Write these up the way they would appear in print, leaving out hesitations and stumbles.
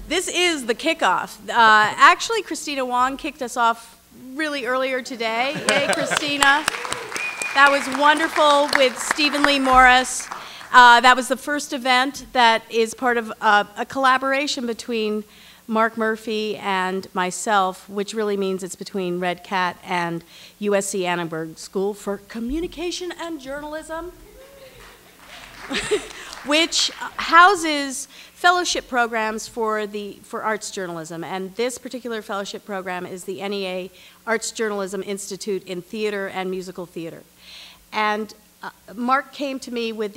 This is the kickoff. Actually, Christina Wong kicked us off really earlier today. Yay, Christina. That was wonderful with Stephen Lee Morris. That was the first event that is part of a collaboration between Mark Murphy and myself, which really means it's between REDCAT and USC Annenberg School for Communication and Journalism, which houses fellowship programs for arts journalism. And this particular fellowship program is the NEA Arts Journalism Institute in Theater and Musical Theater. And Mark came to me with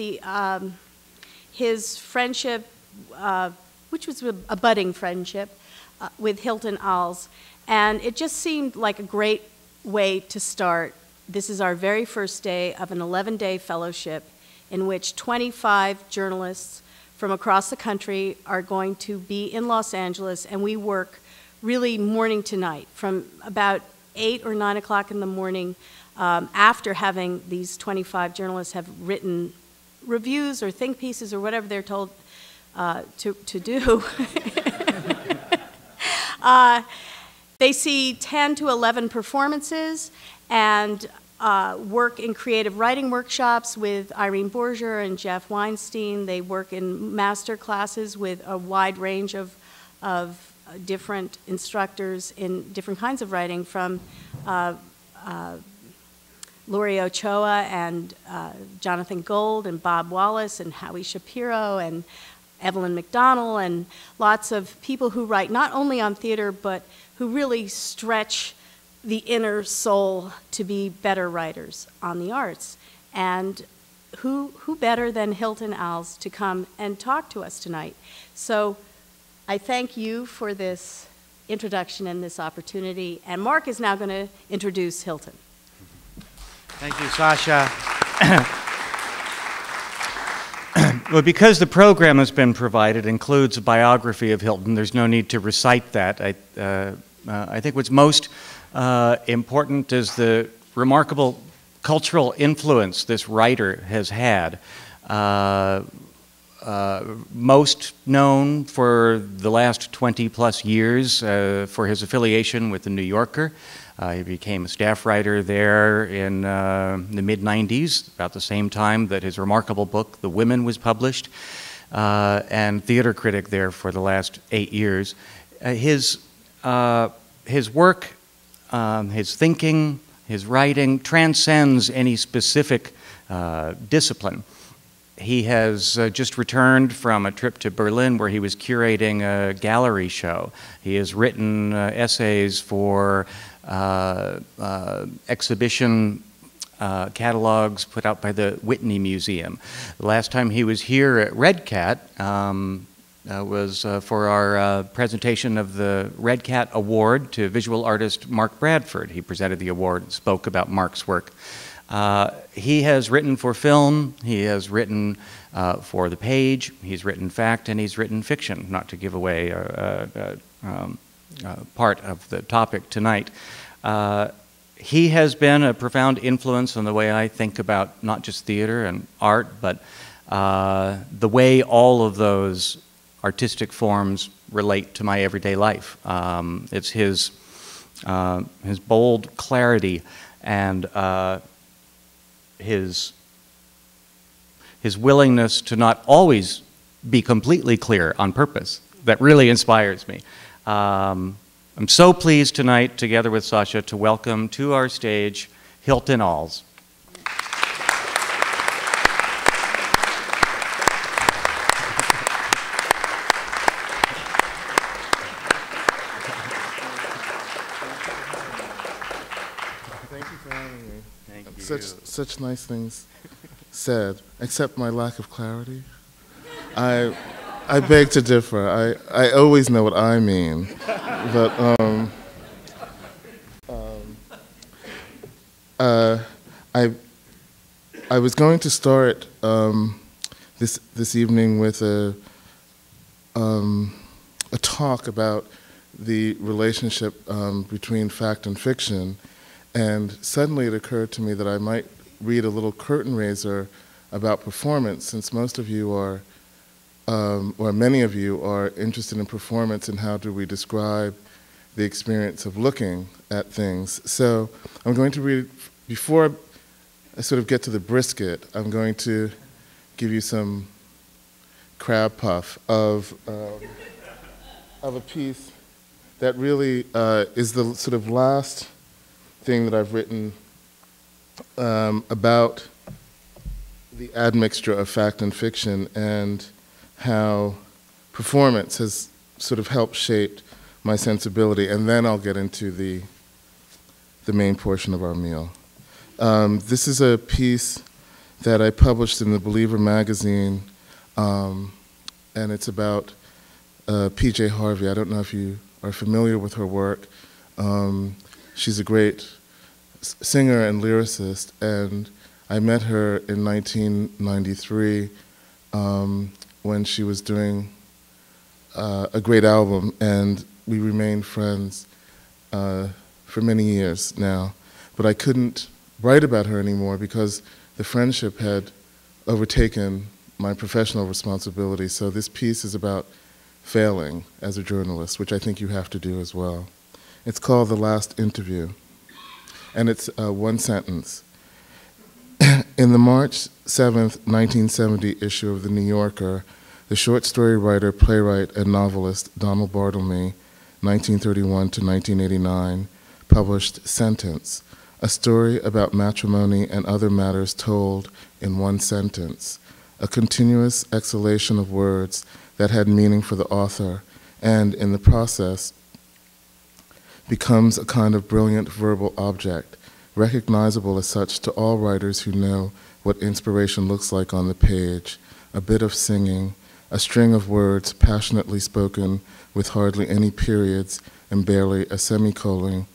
his friendship, which was a budding friendship, with Hilton Als. And it just seemed like a great way to start. This is our very first day of an 11-day fellowship in which 25 journalists from across the country are going to be in Los Angeles, and we work really morning to night from about 8 or 9 o'clock in the morning after having these 25 journalists have written reviews or think pieces or whatever they're told to do. They see 10 to 11 performances and work in creative writing workshops with Irene Borger and Jeff Weinstein. They work in master classes with a wide range of different instructors in different kinds of writing, from Laurie Ochoa and Jonathan Gold and Bob Wallace and Howie Shapiro and Evelyn McDonnell, and lots of people who write not only on theater but who really stretch the inner soul to be better writers on the arts. And who better than Hilton Als to come and talk to us tonight? So I thank you for this introduction and this opportunity. And Mark is now going to introduce Hilton. Thank you, Sasha. Well, because the program has been provided includes a biography of Hilton, there's no need to recite that. I think what's most important is the remarkable cultural influence this writer has had. Most known for the last 20-plus years for his affiliation with The New Yorker. He became a staff writer there in the mid-90s, about the same time that his remarkable book, The Women, was published, and theater critic there for the last 8 years. His work, his thinking, his writing transcends any specific discipline. He has just returned from a trip to Berlin where he was curating a gallery show. He has written essays for exhibition catalogs put out by the Whitney Museum. The last time he was here at REDCAT was for our presentation of the REDCAT Award to visual artist Mark Bradford. He presented the award and spoke about Mark's work. He has written for film, he has written for the page, he's written fact, and he's written fiction, not to give away part of the topic tonight. He has been a profound influence on the way I think about not just theater and art, but the way all of those artistic forms relate to my everyday life. It's his bold clarity and his willingness to not always be completely clear on purpose that really inspires me. I'm so pleased tonight, together with Sasha, to welcome to our stage Hilton Als. Thank you for having me. Thank you. Such nice things said, except my lack of clarity. I beg to differ. I always know what I mean, but I was going to start this evening with a talk about the relationship between fact and fiction, and suddenly it occurred to me that I might read a little curtain raiser about performance, since most of you are or many of you are interested in performance and how do we describe the experience of looking at things. So I'm going to read, before I sort of get to the brisket, I'm going to give you some crab puff of a piece that really is the sort of last thing that I've written about the admixture of fact and fiction and how performance has sort of helped shape my sensibility, and then I'll get into the main portion of our meal. This is a piece that I published in the Believer magazine, and it's about P.J. Harvey. I don't know if you are familiar with her work. She's a great singer and lyricist, and I met her in 1993 when she was doing a great album, and we remained friends for many years now. But I couldn't write about her anymore because the friendship had overtaken my professional responsibility. So this piece is about failing as a journalist, which I think you have to do as well. It's called The Last Interview, and it's one sentence. In the March 7th, 1970 issue of The New Yorker, the short story writer, playwright, and novelist Donald Bartlemy, 1931 to 1989, published Sentence, a story about matrimony and other matters told in one sentence, a continuous exhalation of words that had meaning for the author, and in the process becomes a kind of brilliant verbal object, recognizable as such to all writers who know what inspiration looks like on the page, a bit of singing, a string of words passionately spoken with hardly any periods and barely a semicolon,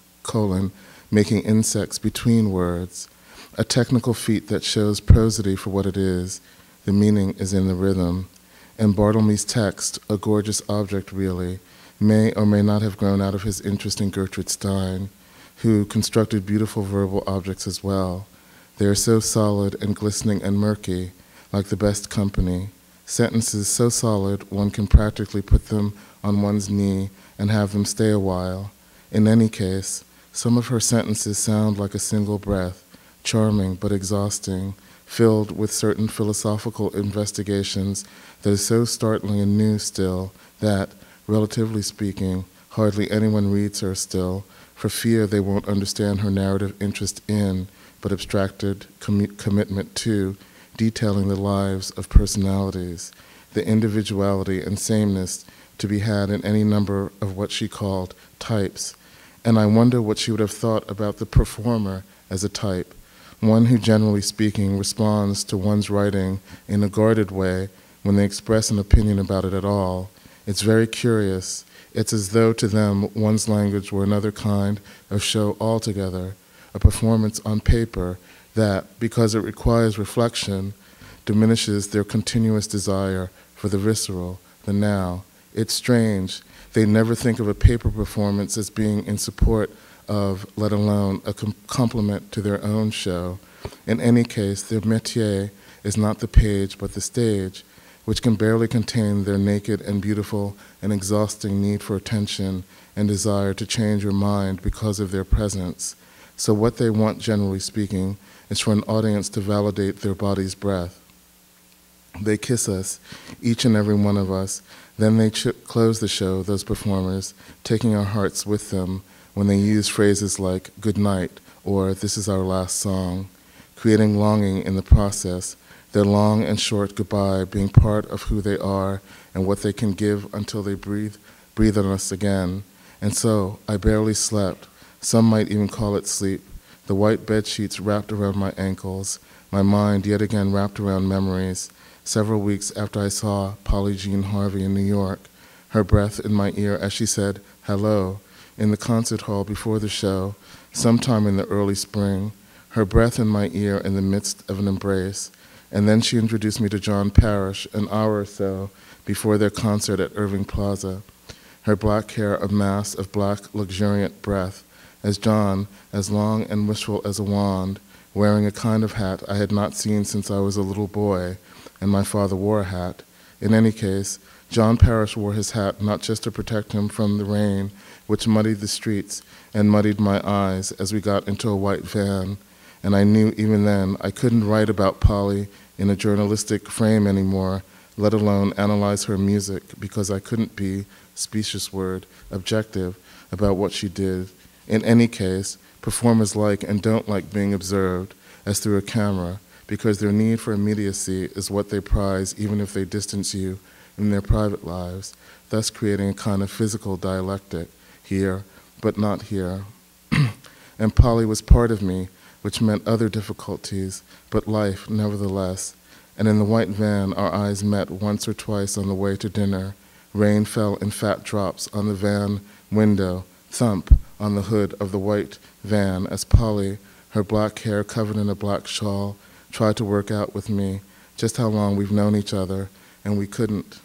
making insects between words, a technical feat that shows prosody for what it is. The meaning is in the rhythm. And Bartlemy's text, a gorgeous object really, may or may not have grown out of his interest in Gertrude Stein, who constructed beautiful verbal objects as well. They are so solid and glistening and murky, like the best company. Sentences so solid one can practically put them on one's knee and have them stay a while. In any case, some of her sentences sound like a single breath, charming but exhausting, filled with certain philosophical investigations that is so startling and new still that, relatively speaking, hardly anyone reads her still, for fear they won't understand her narrative interest in, but abstracted commitment to, detailing the lives of personalities, the individuality and sameness to be had in any number of what she called types. And I wonder what she would have thought about the performer as a type, one who, generally speaking, responds to one's writing in a guarded way when they express an opinion about it at all. It's very curious. It's as though to them one's language were another kind of show altogether, a performance on paper that, because it requires reflection, diminishes their continuous desire for the visceral, the now. It's strange. They never think of a paper performance as being in support of, let alone a complement to their own show. In any case, their métier is not the page but the stage, which can barely contain their naked and beautiful and exhausting need for attention and desire to change your mind because of their presence. So what they want, generally speaking, is for an audience to validate their body's breath. They kiss us, each and every one of us, then they close the show, those performers, taking our hearts with them when they use phrases like good night or this is our last song, creating longing in the process, their long and short goodbye being part of who they are and what they can give until they breathe on us again. And so I barely slept. Some might even call it sleep. The white bed sheets wrapped around my ankles, my mind yet again wrapped around memories. Several weeks after I saw Polly Jean Harvey in New York, her breath in my ear as she said, hello, in the concert hall before the show, sometime in the early spring, her breath in my ear in the midst of an embrace. And then she introduced me to John Parrish an hour or so before their concert at Irving Plaza. Her black hair a mass of black, luxuriant breath, as John, as long and wistful as a wand, wearing a kind of hat I had not seen since I was a little boy, and my father wore a hat, In any case, John Parrish wore his hat not just to protect him from the rain, which muddied the streets and muddied my eyes as we got into a white van, and I knew even then I couldn't write about Polly in a journalistic frame anymore, let alone analyze her music, because I couldn't be, specious word, objective about what she did. In any case, performers like and don't like being observed as through a camera, because their need for immediacy is what they prize even if they distance you in their private lives, thus creating a kind of physical dialectic, here, but not here. And Polly was part of me, which meant other difficulties, but life nevertheless. And in the white van, our eyes met once or twice on the way to dinner. Rain fell in fat drops on the van window, thump on the hood of the white van as Polly, her black hair covered in a black shawl, tried to work out with me just how long we've known each other, and we couldn't.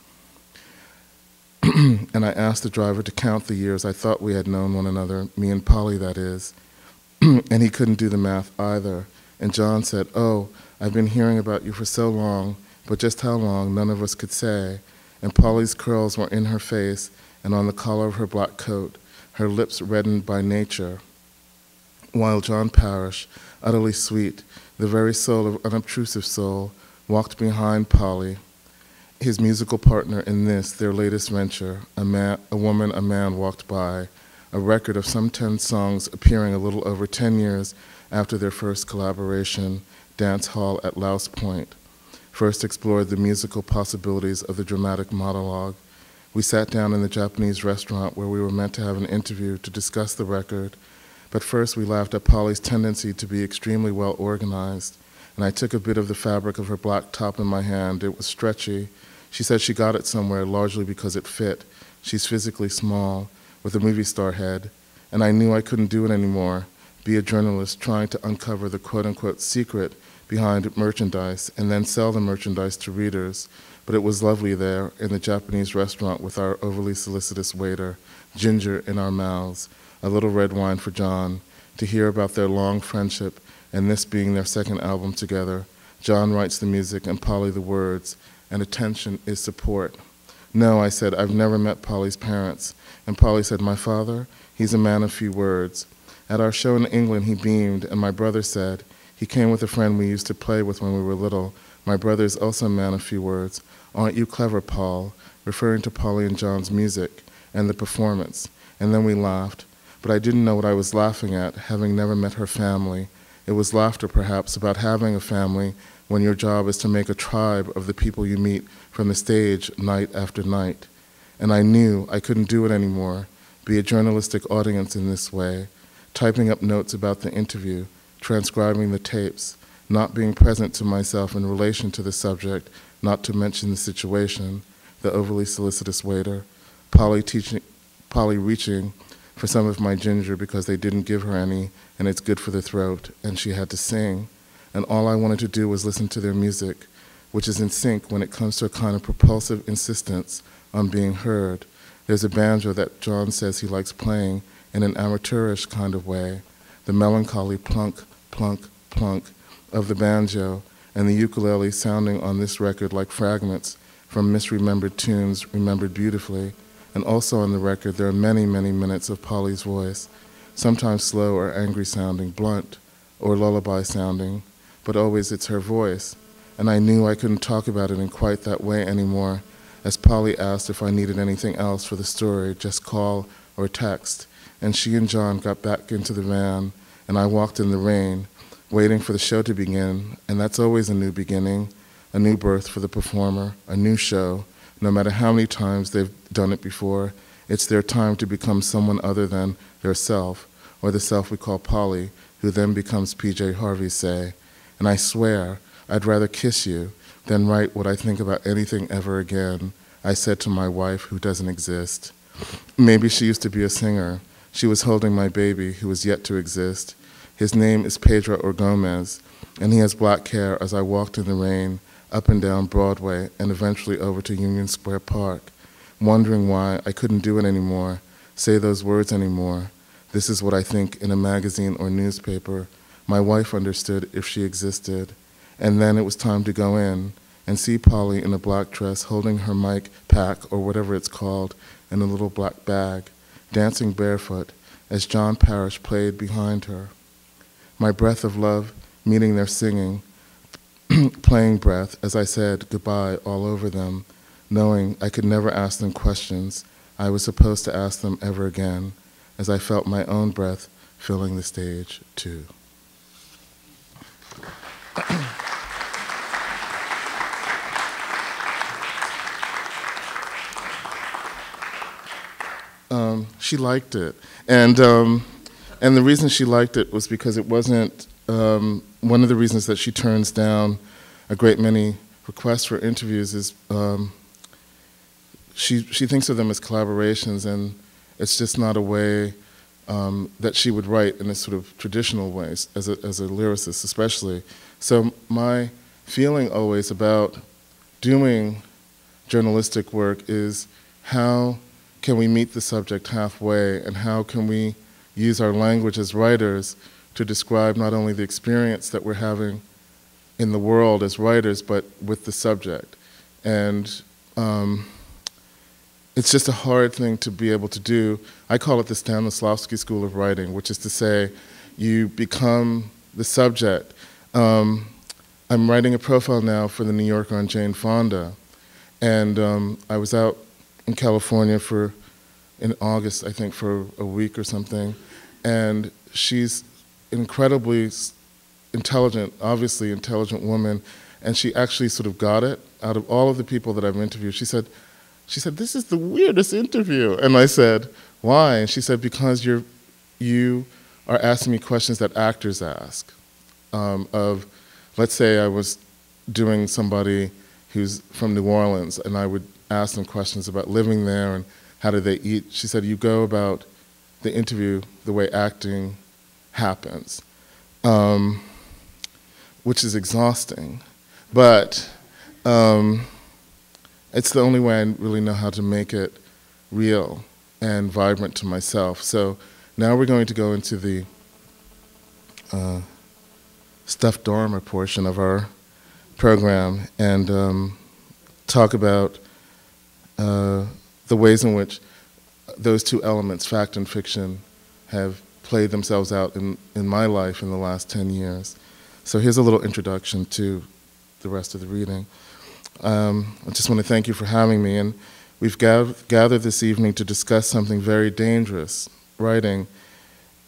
And I asked the driver to count the years I thought we had known one another, me and Polly, that is. And he couldn't do the math either. And John said, "Oh, I've been hearing about you for so long, but just how long, none of us could say." And Polly's curls were in her face and on the collar of her black coat, her lips reddened by nature, while John Parrish, utterly sweet, the very soul of unobtrusive soul, walked behind Polly, his musical partner in this, their latest venture. A woman, a man walked by, a record of some 10 songs appearing a little over 10 years after their first collaboration, Dance Hall at Louse Point, first explored the musical possibilities of the dramatic monologue. We sat down in the Japanese restaurant where we were meant to have an interview to discuss the record, but first we laughed at Polly's tendency to be extremely well organized, and I took a bit of the fabric of her black top in my hand. It was stretchy. She said she got it somewhere, largely because it fit. She's physically small, with a movie star head, and I knew I couldn't do it anymore, be a journalist trying to uncover the quote-unquote secret behind merchandise and then sell the merchandise to readers. But it was lovely there in the Japanese restaurant with our overly solicitous waiter, ginger in our mouths, a little red wine for John, to hear about their long friendship and this being their second album together. John writes the music and Polly the words, and attention is support. "No," I said, "I've never met Polly's parents." And Polly said, "My father, he's a man of few words." At our show in England, he beamed, and my brother said, "He came with a friend we used to play with when we were little. My brother is also a man of few words. Aren't you clever, Paul?" referring to Polly and John's music and the performance. And then we laughed. But I didn't know what I was laughing at, having never met her family. It was laughter, perhaps, about having a family when your job is to make a tribe of the people you meet from the stage night after night. And I knew I couldn't do it anymore, be a journalistic audience in this way, typing up notes about the interview, transcribing the tapes, not being present to myself in relation to the subject, not to mention the situation, the overly solicitous waiter, Polly reaching for some of my ginger because they didn't give her any, and it's good for the throat, and she had to sing. And all I wanted to do was listen to their music, which is in sync when it comes to a kind of propulsive insistence on being heard. There's a banjo that John says he likes playing in an amateurish kind of way, the melancholy plunk, plunk, plunk of the banjo, and the ukulele sounding on this record like fragments from misremembered tunes remembered beautifully. And also on the record, there are many, many minutes of Polly's voice, sometimes slow or angry sounding, blunt or lullaby sounding, but always it's her voice. And I knew I couldn't talk about it in quite that way anymore. As Polly asked if I needed anything else for the story, just call or text. And she and John got back into the van, and I walked in the rain, waiting for the show to begin, and that's always a new beginning, a new birth for the performer, a new show. No matter how many times they've done it before, it's their time to become someone other than their self, or the self we call Polly, who then becomes P.J. Harvey, say. And I swear, I'd rather kiss you than write what I think about anything ever again, I said to my wife, who doesn't exist. Maybe she used to be a singer. She was holding my baby, who was yet to exist. His name is Pedro or Gomez, and he has black hair as I walked in the rain, up and down Broadway, and eventually over to Union Square Park, wondering why I couldn't do it anymore, say those words anymore. This is what I think in a magazine or newspaper. My wife understood if she existed. And then it was time to go in, and see Polly in a black dress holding her mic pack, or whatever it's called, in a little black bag, dancing barefoot as John Parrish played behind her. My breath of love meeting their singing, playing breath as I said goodbye all over them, knowing I could never ask them questions I was supposed to ask them ever again, as I felt my own breath filling the stage too. She liked it, and the reason she liked it was because it wasn't one of the reasons that she turns down a great many requests for interviews is she thinks of them as collaborations, and it's just not a way that she would write in a sort of traditional way as a lyricist, especially. So my feeling always about doing journalistic work is how can we meet the subject halfway, and how can we use our language as writers to describe not only the experience that we're having in the world as writers, but with the subject. And it's just a hard thing to be able to do. I call it the Stanislavski school of writing, which is to say you become the subject. I'm writing a profile now for the New Yorker on Jane Fonda, and I was out in California in August, I think, for a week or something, and she's incredibly intelligent, obviously intelligent woman, and she actually sort of got it out of all of the people that I've interviewed. She said, "This is the weirdest interview," and I said, "Why?" And she said, "Because you are asking me questions that actors ask. Let's say I was doing somebody who's from New Orleans, and I would ask them questions about living there and how do they eat." She said, "You go about the interview the way acting happens," which is exhausting, but it's the only way I really know how to make it real and vibrant to myself. So now we're going to go into the stuffed dormer portion of our program and talk about the ways in which those two elements, fact and fiction, have played themselves out in my life in the last 10 years. So here's a little introduction to the rest of the reading. I just want to thank you for having me, and we've gathered this evening to discuss something very dangerous, writing.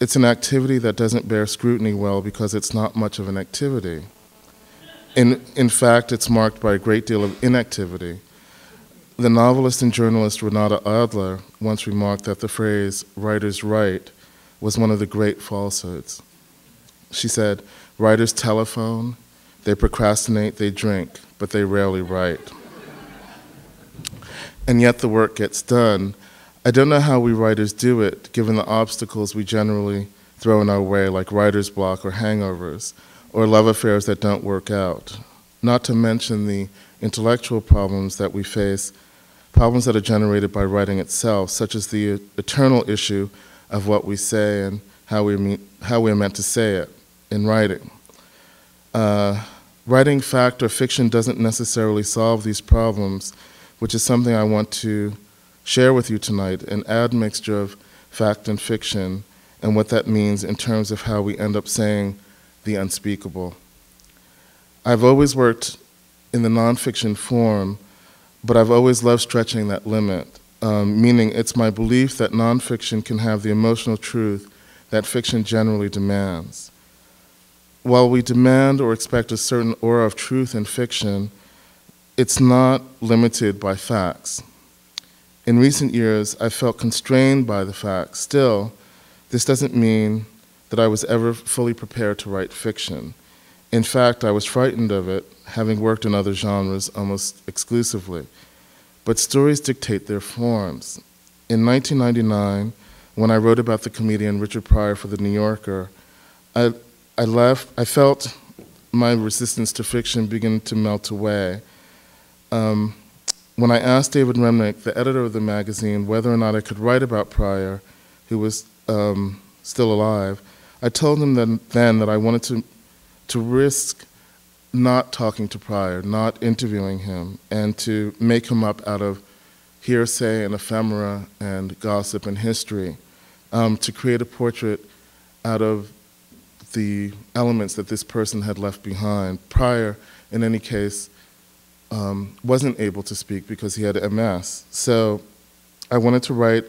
It's an activity that doesn't bear scrutiny well because it's not much of an activity. In fact, it's marked by a great deal of inactivity. The novelist and journalist Renata Adler once remarked that the phrase, "writers write," was one of the great falsehoods. She said, "Writers telephone, they procrastinate, they drink, but they rarely write." And yet the work gets done. I don't know how we writers do it, given the obstacles we generally throw in our way, like writer's block or hangovers, or love affairs that don't work out. Not to mention the intellectual problems that we face, problems that are generated by writing itself, such as the eternal issue of what we say and how we're meant to say it in writing. Writing fact or fiction doesn't necessarily solve these problems, which is something I want to share with you tonight, an admixture of fact and fiction, and what that means in terms of how we end up saying the unspeakable. I've always worked in the nonfiction form, but I've always loved stretching that limit, meaning it's my belief that nonfiction can have the emotional truth that fiction generally demands. While we demand or expect a certain aura of truth in fiction, it's not limited by facts. In recent years, I felt constrained by the facts. Still, this doesn't mean that I was ever fully prepared to write fiction. In fact, I was frightened of it, having worked in other genres almost exclusively. But stories dictate their forms. In 1999, when I wrote about the comedian Richard Pryor for The New Yorker, I felt my resistance to fiction begin to melt away. When I asked David Remnick, the editor of the magazine, whether or not I could write about Pryor, who was still alive, I told him then that I wanted to risk not talking to Pryor, not interviewing him, and to make him up out of hearsay and ephemera and gossip and history, to create a portrait out of the elements that this person had left behind. Pryor, in any case, wasn't able to speak because he had MS. So I wanted to write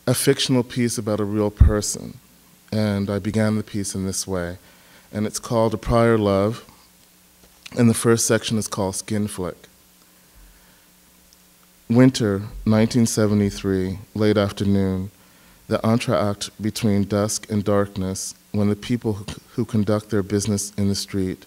a fictional piece about a real person, and I began the piece in this way. And it's called A Pryor Love, and the first section is called Skin Flick. Winter, 1973, late afternoon, the entr'acte between dusk and darkness, when the people who conduct their business in the street,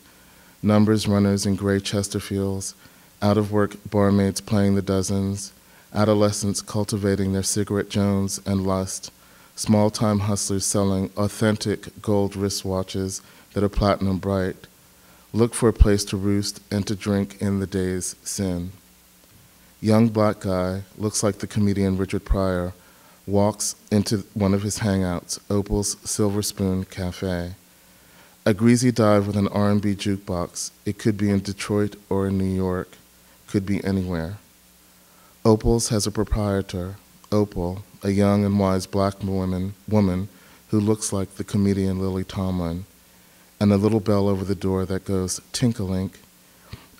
numbers runners in gray Chesterfields, out-of-work barmaids playing the dozens, adolescents cultivating their cigarette jones and lust, small-time hustlers selling authentic gold wristwatches that are platinum bright, look for a place to roost and to drink in the day's sin. Young black guy, looks like the comedian Richard Pryor, walks into one of his hangouts, Opal's Silver Spoon Cafe. A greasy dive with an R&B jukebox. It could be in Detroit or in New York, could be anywhere. Opal's has a proprietor, Opal, a young and wise black woman who looks like the comedian Lily Tomlin, and a little bell over the door that goes tink-a-link,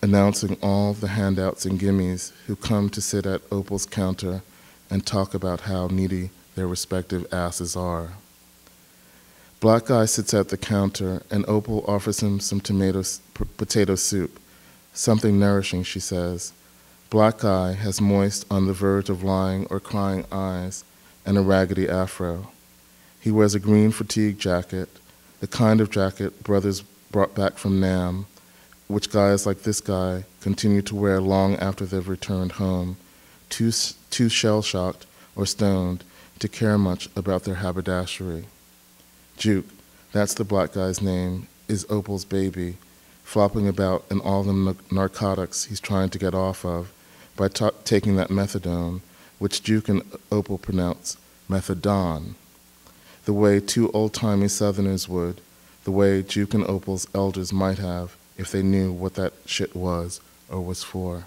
announcing all the handouts and gimmies who come to sit at Opal's counter and talk about how needy their respective asses are. Black guy sits at the counter, and Opal offers him some potato soup, something nourishing, she says. Black guy has moist, on the verge of lying or crying eyes, and a raggedy afro. He wears a green fatigue jacket, the kind of jacket brothers brought back from Nam, which guys like this guy continue to wear long after they've returned home, too shell-shocked or stoned to care much about their haberdashery. Juke, that's the black guy's name, is Opal's baby, flopping about in all the narcotics he's trying to get off of by taking that methadone, which Juke and Opal pronounce methadone, the way two old-timey Southerners would, the way Juke and Opal's elders might have if they knew what that shit was or was for.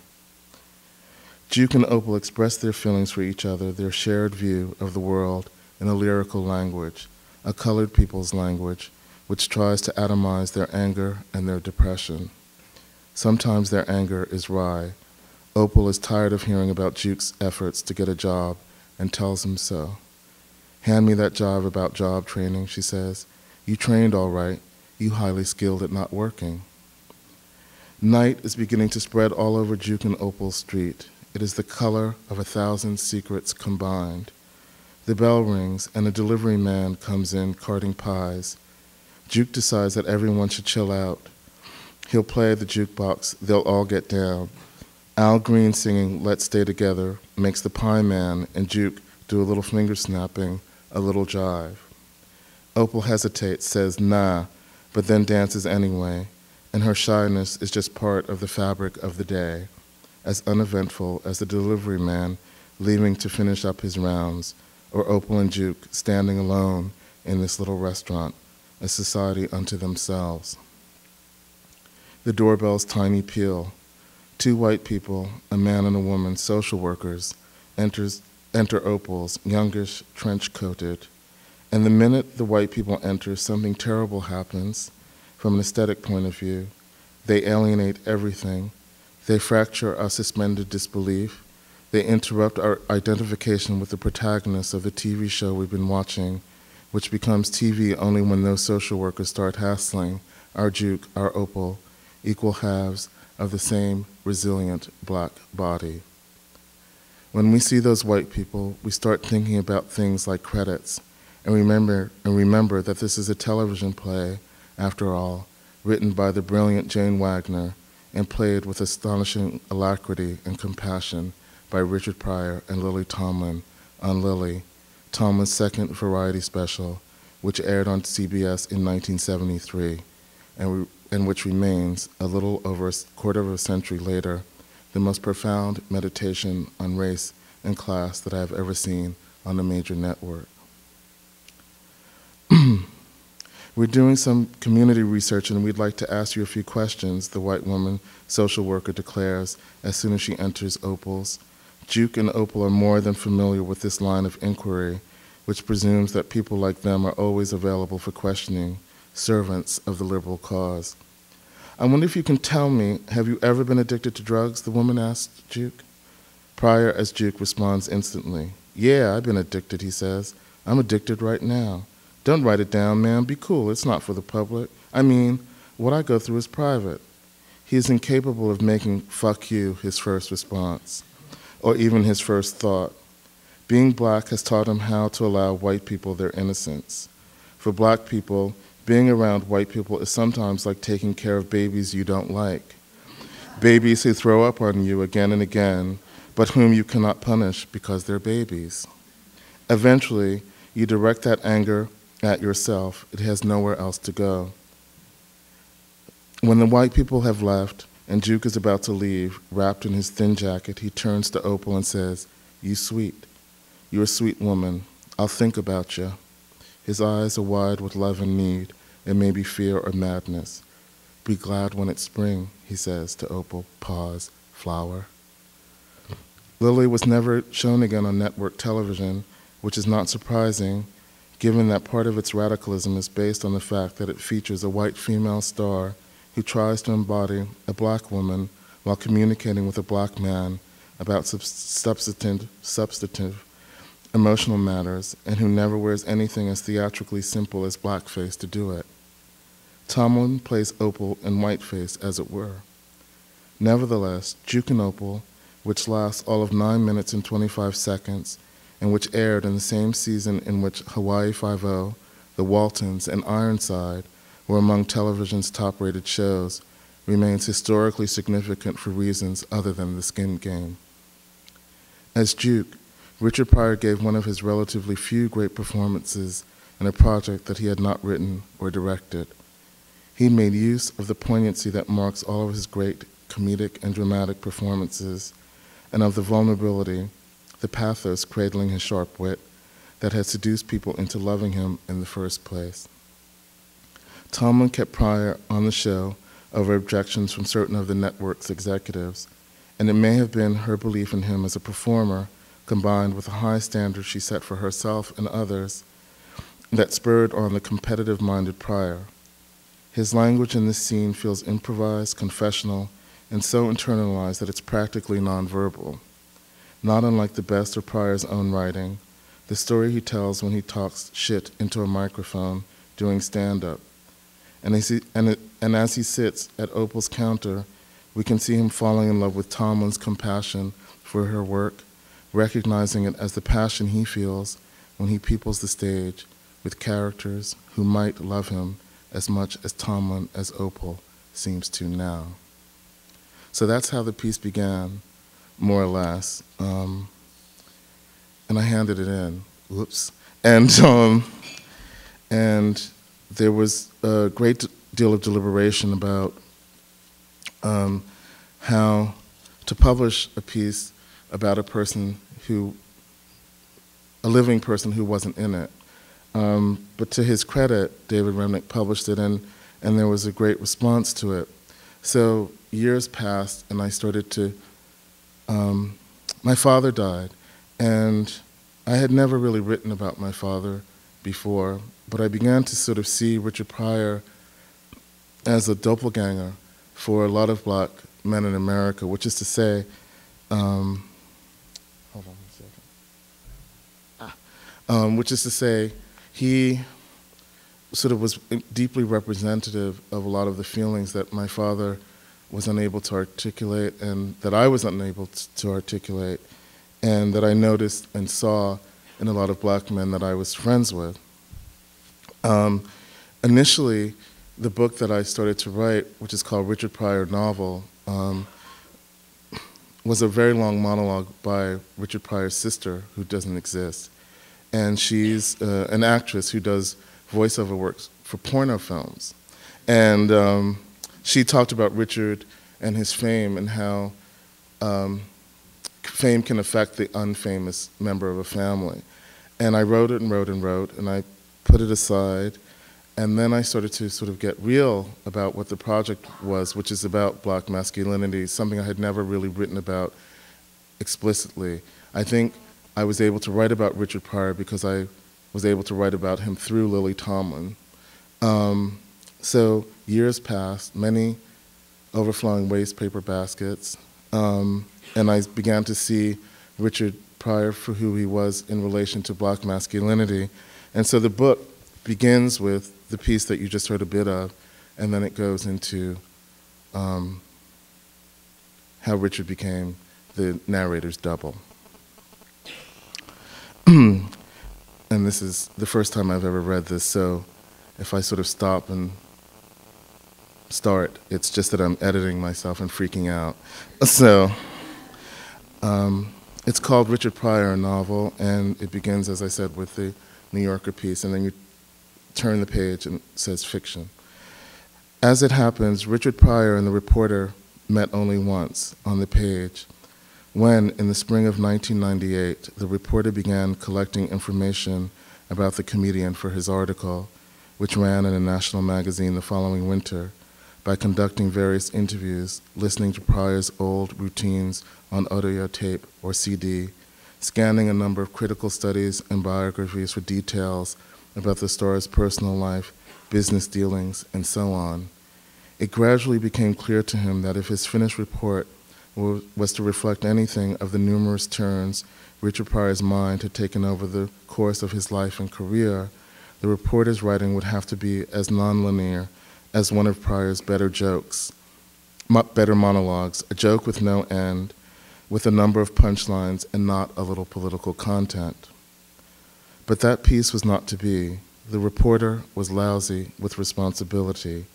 Juke and Opal express their feelings for each other, their shared view of the world in a lyrical language, a colored people's language, which tries to atomize their anger and their depression. Sometimes their anger is wry. Opal is tired of hearing about Juke's efforts to get a job and tells him so. Hand me that job about job training, she says. You trained all right. You highly skilled at not working. Night is beginning to spread all over Juke and Opal Street. It is the color of 1,000 secrets combined. The bell rings and a delivery man comes in carting pies. Juke decides that everyone should chill out. He'll play the jukebox. They'll all get down. Al Green singing Let's Stay Together makes the pie man and Juke do a little finger snapping, a little jive. Opal hesitates, says nah, but then dances anyway, and her shyness is just part of the fabric of the day, as uneventful as the delivery man leaving to finish up his rounds, or Opal and Juke standing alone in this little restaurant, a society unto themselves. The doorbell's tiny peal. 2 white people, a man and a woman, social workers, enter Opal's, youngish, trench-coated. And the minute the white people enter, something terrible happens from an aesthetic point of view. They alienate everything. They fracture our suspended disbelief. They interrupt our identification with the protagonist of the TV show we've been watching, which becomes TV only when those social workers start hassling our Juke, our Opal, equal halves of the same resilient black body. When we see those white people, we start thinking about things like credits, and remember that this is a television play, after all, written by the brilliant Jane Wagner and played with astonishing alacrity and compassion by Richard Pryor and Lily Tomlin on Lily, Tomlin's second variety special, which aired on CBS in 1973, and which remains, a little over a quarter of a century later, the most profound meditation on race and class that I have ever seen on a major network. "We're doing some community research and we'd like to ask you a few questions," the white woman social worker declares as soon as she enters Opal's. Juke and Opal are more than familiar with this line of inquiry, which presumes that people like them are always available for questioning, servants of the liberal cause. "I wonder if you can tell me, have you ever been addicted to drugs?" the woman asked Juke. Pryor, as Juke, responds instantly. "Yeah, I've been addicted," he says. "I'm addicted right now." "Don't write it down, ma'am. Be cool. It's not for the public. I mean, what I go through is private." He is incapable of making "fuck you" his first response, or even his first thought. Being black has taught him how to allow white people their innocence. For black people, being around white people is sometimes like taking care of babies you don't like. Babies who throw up on you again and again, but whom you cannot punish because they're babies. Eventually, you direct that anger at yourself. It has nowhere else to go. When the white people have left and Juke is about to leave, wrapped in his thin jacket, he turns to Opal and says, "You sweet. You're a sweet woman. I'll think about you." His eyes are wide with love and need, and maybe fear or madness. "Be glad when it's spring," he says to Opal. Pause. Flower. Lily was never shown again on network television, which is not surprising, given that part of its radicalism is based on the fact that it features a white female star who tries to embody a black woman while communicating with a black man about substantive emotional matters, and who never wears anything as theatrically simple as blackface to do it. Tomlin plays Opal in whiteface, as it were. Nevertheless, Juke and Opal, which lasts all of 9 minutes and 25 seconds, and which aired in the same season in which Hawaii Five-0, The Waltons, and Ironside were among television's top-rated shows, remains historically significant for reasons other than the skin game. As Juke, Richard Pryor gave one of his relatively few great performances in a project that he had not written or directed. He made use of the poignancy that marks all of his great comedic and dramatic performances, and of the vulnerability, the pathos cradling his sharp wit, that had seduced people into loving him in the first place. Tomlin kept Pryor on the show over objections from certain of the network's executives, and it may have been her belief in him as a performer, combined with the high standards she set for herself and others, that spurred on the competitive-minded Pryor. His language in this scene feels improvised, confessional, and so internalized that it's practically nonverbal. Not unlike the best of Pryor's own writing, the story he tells when he talks shit into a microphone doing stand-up. And as he sits at Opal's counter, we can see him falling in love with Tomlin's compassion for her work, recognizing it as the passion he feels when he peoples the stage with characters who might love him as much as Tomlin as Opal seems to now. So that's how the piece began, more or less. And I handed it in. Whoops. And there was a great deal of deliberation about how to publish a piece about a living person who wasn't in it. But to his credit, David Remnick published it, and there was a great response to it. So years passed, and I started to, my father died, and I had never really written about my father before, but I began to sort of see Richard Pryor as a doppelganger for a lot of black men in America, which is to say, hold on a second. Which is to say, he sort of was deeply representative of a lot of the feelings that my father was unable to articulate, and that I was unable to articulate, and that I noticed and saw in a lot of black men that I was friends with. Initially, the book that I started to write, which is called Richard Pryor Novel, was a very long monologue by Richard Pryor's sister, who doesn't exist. And she's an actress who does voiceover works for porno films. And she talked about Richard and his fame and how fame can affect the unfamous member of a family. And I wrote it and wrote and wrote, and I put it aside. And then I started to sort of get real about what the project was, which is about Black masculinity, something I had never really written about explicitly. I think I was able to write about Richard Pryor because I was able to write about him through Lily Tomlin. So years passed, many overflowing waste paper baskets, and I began to see Richard Pryor for who he was in relation to Black masculinity. And so the book begins with the piece that you just heard a bit of, and then it goes into how Richard became the narrator's double. And this is the first time I've ever read this, so if I sort of stop and start, it's just that I'm editing myself and freaking out. So it's called Richard Pryor, a novel, and it begins, as I said, with the New Yorker piece, and then you turn the page and it says fiction. As it happens, Richard Pryor and the reporter met only once on the page, when, in the spring of 1998, the reporter began collecting information about the comedian for his article, which ran in a national magazine the following winter, by conducting various interviews, listening to Pryor's old routines on audio tape or CD, scanning a number of critical studies and biographies for details about the star's personal life, business dealings, and so on. It gradually became clear to him that if his finished report was to reflect anything of the numerous turns Richard Pryor's mind had taken over the course of his life and career, the reporter's writing would have to be as nonlinear as one of Pryor's better monologues, a joke with no end, with a number of punchlines and not a little political content. But that piece was not to be. The reporter was lousy with responsibility.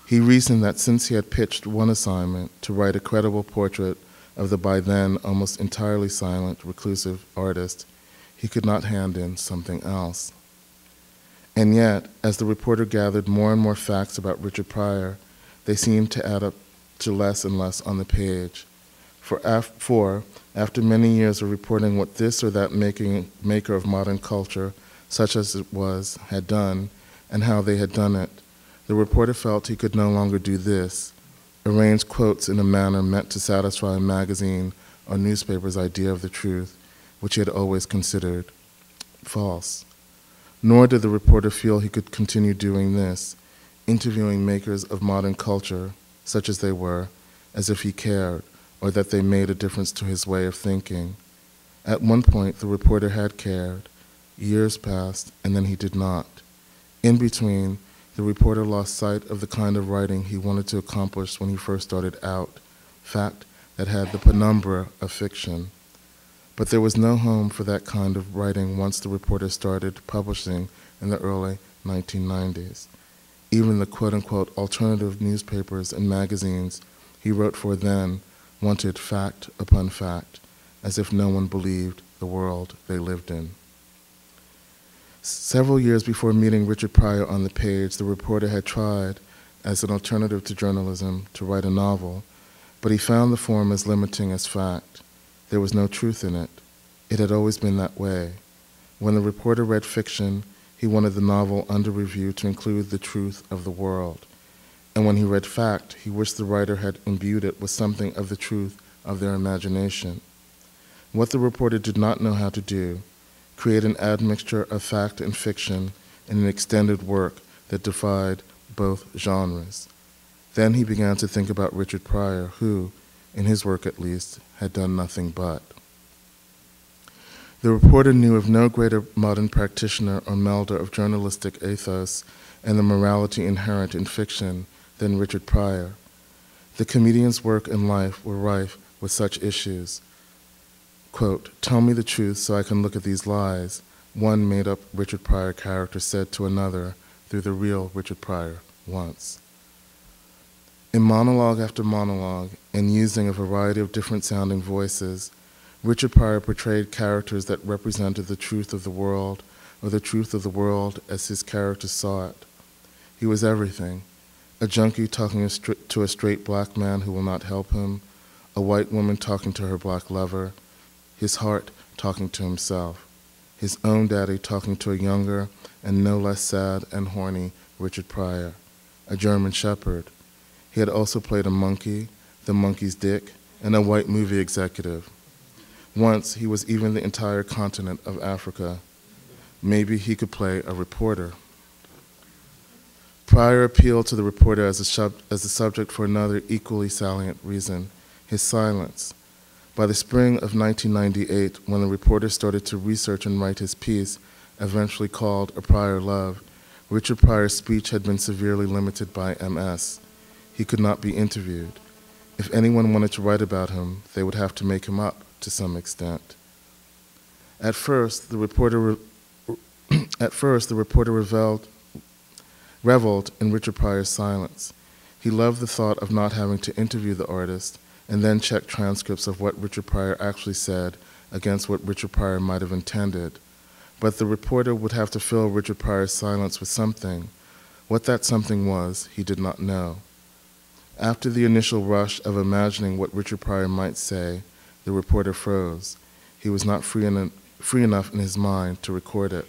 He reasoned that since he had pitched one assignment to write a credible portrait of the by then almost entirely silent, reclusive artist, he could not hand in something else. And yet, as the reporter gathered more and more facts about Richard Pryor, they seemed to add up to less and less on the page. For after many years of reporting what this or that maker of modern culture, such as it was, had done, and how they had done it, the reporter felt he could no longer do this, arrange quotes in a manner meant to satisfy a magazine or newspaper's idea of the truth, which he had always considered false. Nor did the reporter feel he could continue doing this, interviewing makers of modern culture, such as they were, as if he cared, or that they made a difference to his way of thinking. At one point, the reporter had cared. Years passed, and then he did not. In between, the reporter lost sight of the kind of writing he wanted to accomplish when he first started out, fact that had the penumbra of fiction. But there was no home for that kind of writing once the reporter started publishing in the early 1990s. Even the quote-unquote alternative newspapers and magazines he wrote for then wanted fact upon fact, as if no one believed the world they lived in. Several years before meeting Richard Pryor on the page, the reporter had tried, as an alternative to journalism, to write a novel, but he found the form as limiting as fact. There was no truth in it. It had always been that way. When the reporter read fiction, he wanted the novel under review to include the truth of the world. And when he read fact, he wished the writer had imbued it with something of the truth of their imagination. What the reporter did not know how to do, create an admixture of fact and fiction in an extended work that defied both genres. Then he began to think about Richard Pryor, who, in his work at least, had done nothing but. The reporter knew of no greater modern practitioner or melder of journalistic ethos and the morality inherent in fiction than Richard Pryor. The comedian's work and life were rife with such issues. Quote, "Tell me the truth so I can look at these lies," one made-up Richard Pryor character said to another through the real Richard Pryor once. In monologue after monologue, and using a variety of different-sounding voices, Richard Pryor portrayed characters that represented the truth of the world, or the truth of the world as his characters saw it. He was everything: a junkie talking to a straight black man who will not help him, a white woman talking to her black lover, his heart talking to himself, his own daddy talking to a younger and no less sad and horny Richard Pryor, a German shepherd. He had also played a monkey, the monkey's dick, and a white movie executive. Once, he was even the entire continent of Africa. Maybe he could play a reporter. Pryor appealed to the reporter as a subject for another equally salient reason, his silence. By the spring of 1998, when the reporter started to research and write his piece, eventually called A Pryor Love, Richard Pryor's speech had been severely limited by MS. He could not be interviewed. If anyone wanted to write about him, they would have to make him up to some extent. At first, the reporter reveled in Richard Pryor's silence. He loved the thought of not having to interview the artist and then check transcripts of what Richard Pryor actually said against what Richard Pryor might have intended. But the reporter would have to fill Richard Pryor's silence with something. What that something was, he did not know. After the initial rush of imagining what Richard Pryor might say, the reporter froze. He was not free enough in his mind to record it.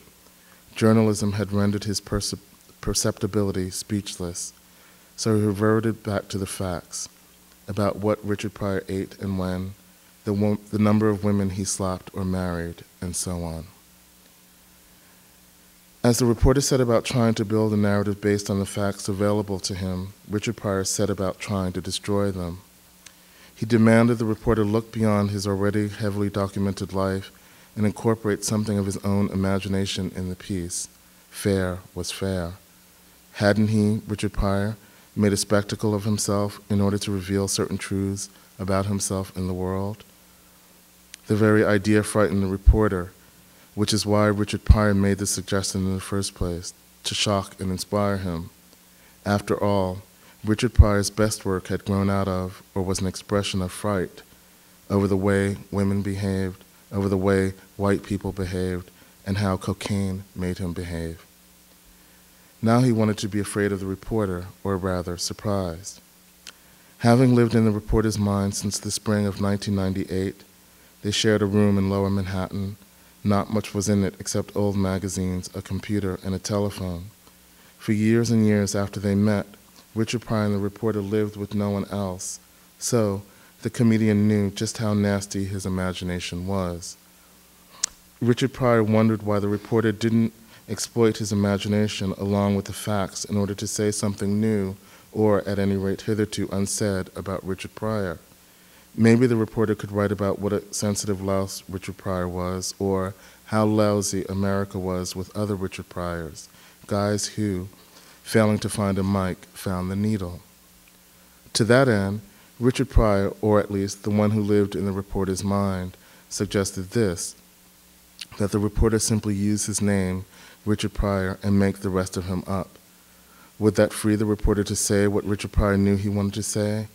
Journalism had rendered his perceptibility speechless, so he reverted back to the facts about what Richard Pryor ate and when, the number of women he slapped or married, and so on. As the reporter set about trying to build a narrative based on the facts available to him, Richard Pryor set about trying to destroy them. He demanded the reporter look beyond his already heavily documented life and incorporate something of his own imagination in the piece. Fair was fair. Hadn't he, Richard Pryor, made a spectacle of himself in order to reveal certain truths about himself in the world? The very idea frightened the reporter, which is why Richard Pryor made the suggestion in the first place, to shock and inspire him. After all, Richard Pryor's best work had grown out of, or was an expression of, fright over the way women behaved, over the way white people behaved, and how cocaine made him behave. Now he wanted to be afraid of the reporter, or rather, surprised. Having lived in the reporter's mind since the spring of 1998, they shared a room in Lower Manhattan. Not much was in it except old magazines, a computer, and a telephone. For years and years after they met, Richard Pryor and the reporter lived with no one else, so the comedian knew just how nasty his imagination was. Richard Pryor wondered why the reporter didn't exploit his imagination along with the facts in order to say something new, or at any rate hitherto unsaid, about Richard Pryor. Maybe the reporter could write about what a sensitive louse Richard Pryor was, or how lousy America was with other Richard Pryors, guys who, failing to find a mic, found the needle. To that end, Richard Pryor, or at least the one who lived in the reporter's mind, suggested this, that the reporter simply use his name, Richard Pryor, and make the rest of him up. Would that free the reporter to say what Richard Pryor knew he wanted to say?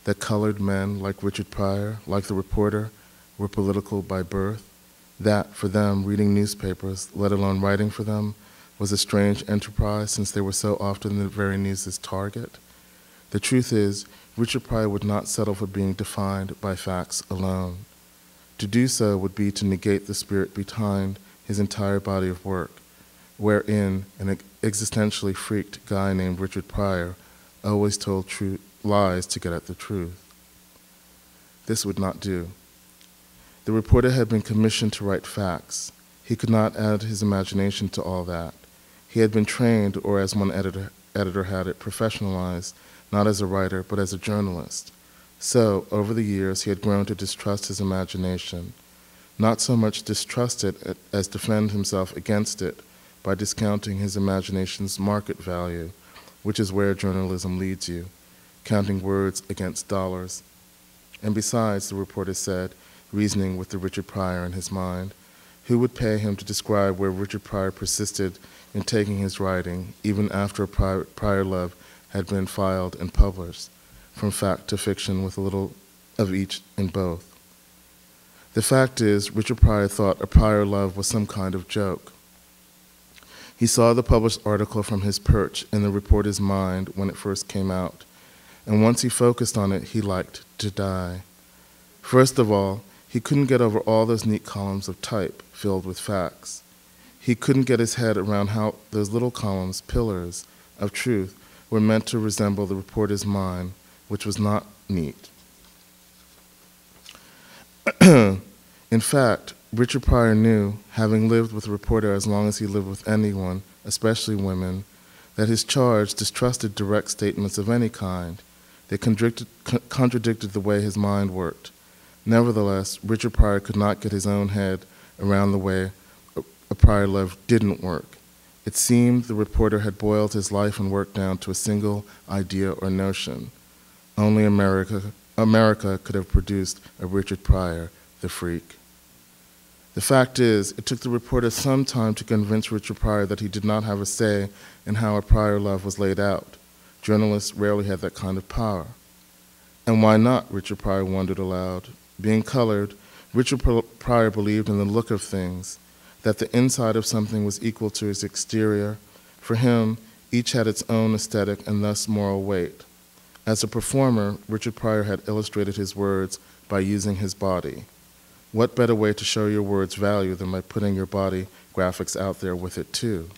That colored men like Richard Pryor, like the reporter, were political by birth? That, for them, reading newspapers, let alone writing for them, was a strange enterprise since they were so often the very news's target? The truth is, Richard Pryor would not settle for being defined by facts alone. To do so would be to negate the spirit behind his entire body of work, wherein an existentially freaked guy named Richard Pryor always told lies to get at the truth. This would not do. The reporter had been commissioned to write facts. He could not add his imagination to all that. He had been trained, or as one editor had it, professionalized, not as a writer, but as a journalist. So, over the years, he had grown to distrust his imagination. Not so much distrust it as defend himself against it by discounting his imagination's market value, which is where journalism leads you, counting words against dollars. And besides, the reporter said, reasoning with the Richard Pryor in his mind, who would pay him to describe where Richard Pryor persisted in taking his writing, even after Pryor Love had been filed and published, from fact to fiction with a little of each in both. The fact is, Richard Pryor thought A Pryor Love was some kind of joke. He saw the published article from his perch in the reporter's mind when it first came out, and once he focused on it, he liked to die. First of all, he couldn't get over all those neat columns of type filled with facts. He couldn't get his head around how those little columns, pillars, of truth were meant to resemble the reporter's mind, which was not neat. In fact, Richard Pryor knew, having lived with a reporter as long as he lived with anyone, especially women, that his charge distrusted direct statements of any kind. They contradicted the way his mind worked. Nevertheless, Richard Pryor could not get his own head around the way a Pryor love didn't work. It seemed the reporter had boiled his life and work down to a single idea or notion. Only America could have produced a Richard Pryor, the freak. The fact is, it took the reporter some time to convince Richard Pryor that he did not have a say in how a Pryor love was laid out. Journalists rarely had that kind of power. And why not, Richard Pryor wondered aloud. Being colored, Richard Pryor believed in the look of things, that the inside of something was equal to its exterior. For him, each had its own aesthetic and thus moral weight. As a performer, Richard Pryor had illustrated his words by using his body. What better way to show your words value than by putting your body graphics out there with it too?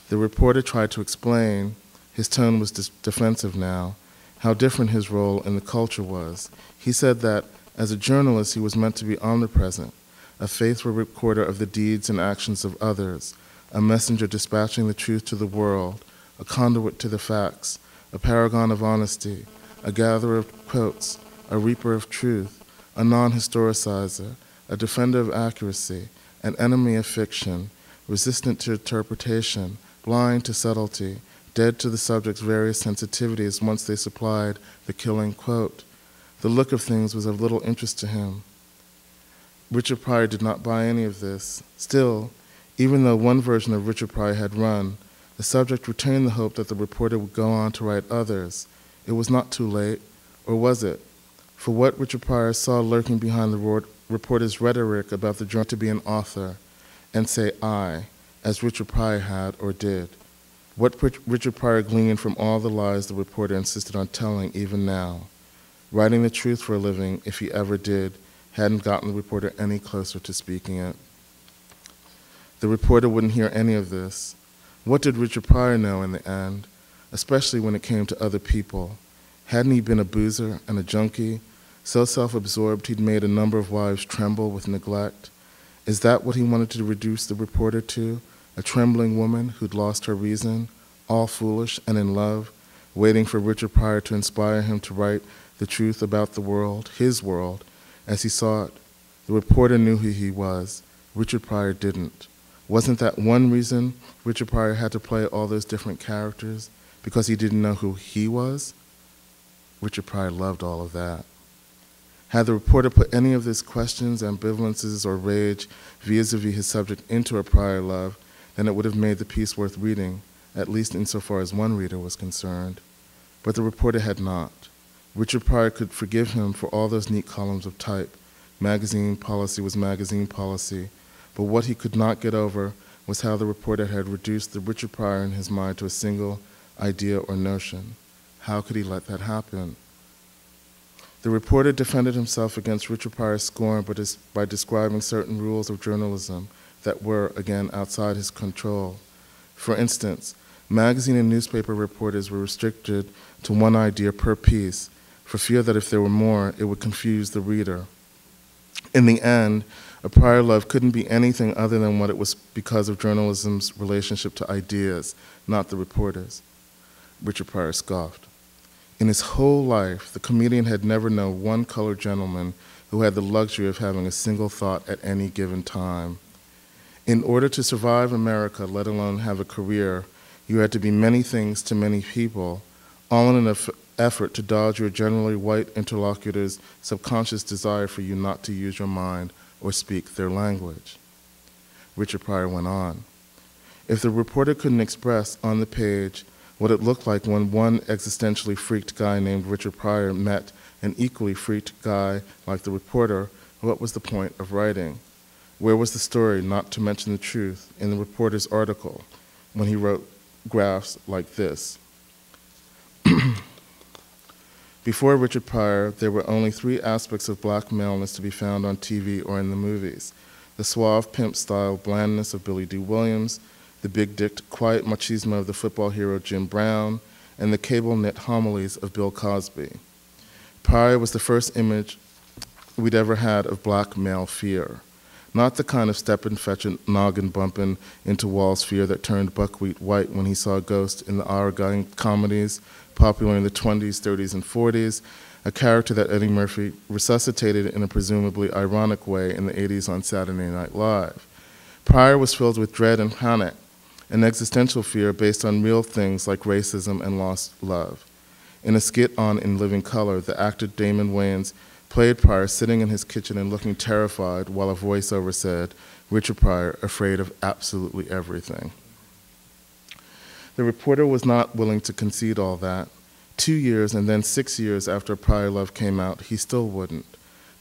The reporter tried to explain, his tone was defensive now, how different his role in the culture was. He said that, as a journalist, he was meant to be omnipresent, a faithful recorder of the deeds and actions of others, a messenger dispatching the truth to the world, a conduit to the facts, a paragon of honesty, a gatherer of quotes, a reaper of truth, a non-historicizer, a defender of accuracy, an enemy of fiction, resistant to interpretation, blind to subtlety, dead to the subject's various sensitivities once they supplied the killing quote. The look of things was of little interest to him. Richard Pryor did not buy any of this. Still, even though one version of Richard Pryor had run, the subject retained the hope that the reporter would go on to write others. It was not too late, or was it? For what Richard Pryor saw lurking behind the reporter's rhetoric about the journey to be an author, and say I, as Richard Pryor had or did. What Richard Pryor gleaned from all the lies the reporter insisted on telling even now. Writing the truth for a living, if he ever did, hadn't gotten the reporter any closer to speaking it. The reporter wouldn't hear any of this. What did Richard Pryor know in the end, especially when it came to other people? Hadn't he been a boozer and a junkie, so self-absorbed he'd made a number of wives tremble with neglect? Is that what he wanted to reduce the reporter to? A trembling woman who'd lost her reason, all foolish and in love, waiting for Richard Pryor to inspire him to write the truth about the world, his world, as he saw it. The reporter knew who he was. Richard Pryor didn't. Wasn't that one reason Richard Pryor had to play all those different characters? Because he didn't know who he was? Richard Pryor loved all of that. Had the reporter put any of his questions, ambivalences, or rage vis-a-vis his subject into a Pryor love, then it would have made the piece worth reading, at least insofar as one reader was concerned. But the reporter had not. Richard Pryor could forgive him for all those neat columns of type. Magazine policy was magazine policy. But what he could not get over was how the reporter had reduced the Richard Pryor in his mind to a single idea or notion. How could he let that happen? The reporter defended himself against Richard Pryor's scorn by describing certain rules of journalism that were, again, outside his control. For instance, magazine and newspaper reporters were restricted to one idea per piece, for fear that if there were more, it would confuse the reader. In the end, a Pryor love couldn't be anything other than what it was because of journalism's relationship to ideas, not the reporters. Richard Pryor scoffed. In his whole life, the comedian had never known one colored gentleman who had the luxury of having a single thought at any given time. In order to survive America, let alone have a career, you had to be many things to many people, all in an effort to dodge your generally white interlocutor's subconscious desire for you not to use your mind or speak their language. Richard Pryor went on. If the reporter couldn't express on the page what it looked like when one existentially freaked guy named Richard Pryor met an equally freaked guy like the reporter, what was the point of writing? Where was the story, not to mention the truth, in the reporter's article when he wrote graphs like this? Before Richard Pryor, there were only 3 aspects of black maleness to be found on TV or in the movies: the suave pimp-style blandness of Billy D. Williams, the big-dicked, quiet machismo of the football hero Jim Brown, and the cable-knit homilies of Bill Cosby. Pryor was the first image we'd ever had of black male fear. Not the kind of step-and-fetch-and noggin-bumping into walls fear that turned buckwheat white when he saw a ghost in the Aragon comedies popular in the 20s, 30s, and 40s, a character that Eddie Murphy resuscitated in a presumably ironic way in the 80s on Saturday Night Live. Pryor was filled with dread and panic, an existential fear based on real things like racism and lost love. In a skit on In Living Color, the actor Damon Wayans played Pryor sitting in his kitchen and looking terrified while a voiceover said, "Richard Pryor, afraid of absolutely everything." The reporter was not willing to concede all that. 2 years and then 6 years after Pryor Love came out, he still wouldn't.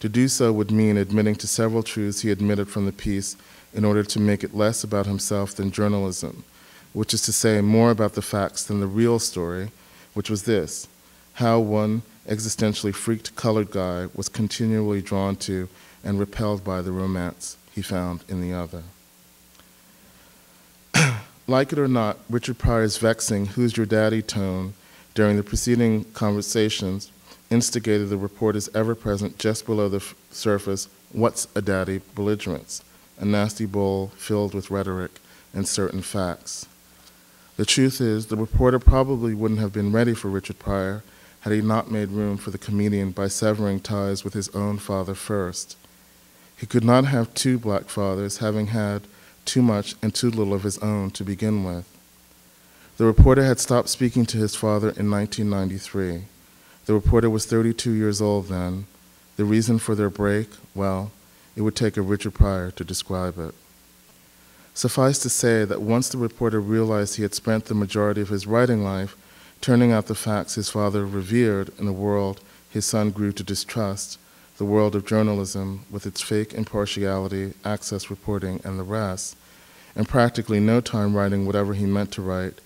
To do so would mean admitting to several truths he admitted from the piece in order to make it less about himself than journalism, which is to say more about the facts than the real story, which was this: how one existentially freaked colored guy was continually drawn to and repelled by the romance he found in the other. Like it or not, Richard Pryor's vexing "who's your daddy" tone during the preceding conversations instigated the reporter's ever-present, just below the surface, "what's a daddy" belligerence, a nasty bowl filled with rhetoric and certain facts. The truth is, the reporter probably wouldn't have been ready for Richard Pryor had he not made room for the comedian by severing ties with his own father first. He could not have two black fathers, having had too much and too little of his own to begin with. The reporter had stopped speaking to his father in 1993. The reporter was 32 years old then. The reason for their break, well, it would take a Richard Pryor to describe it. Suffice to say that once the reporter realized he had spent the majority of his writing life turning out the facts his father revered in a world his son grew to distrust, the world of journalism with its fake impartiality, access reporting, and the rest, and practically no time writing whatever he meant to write,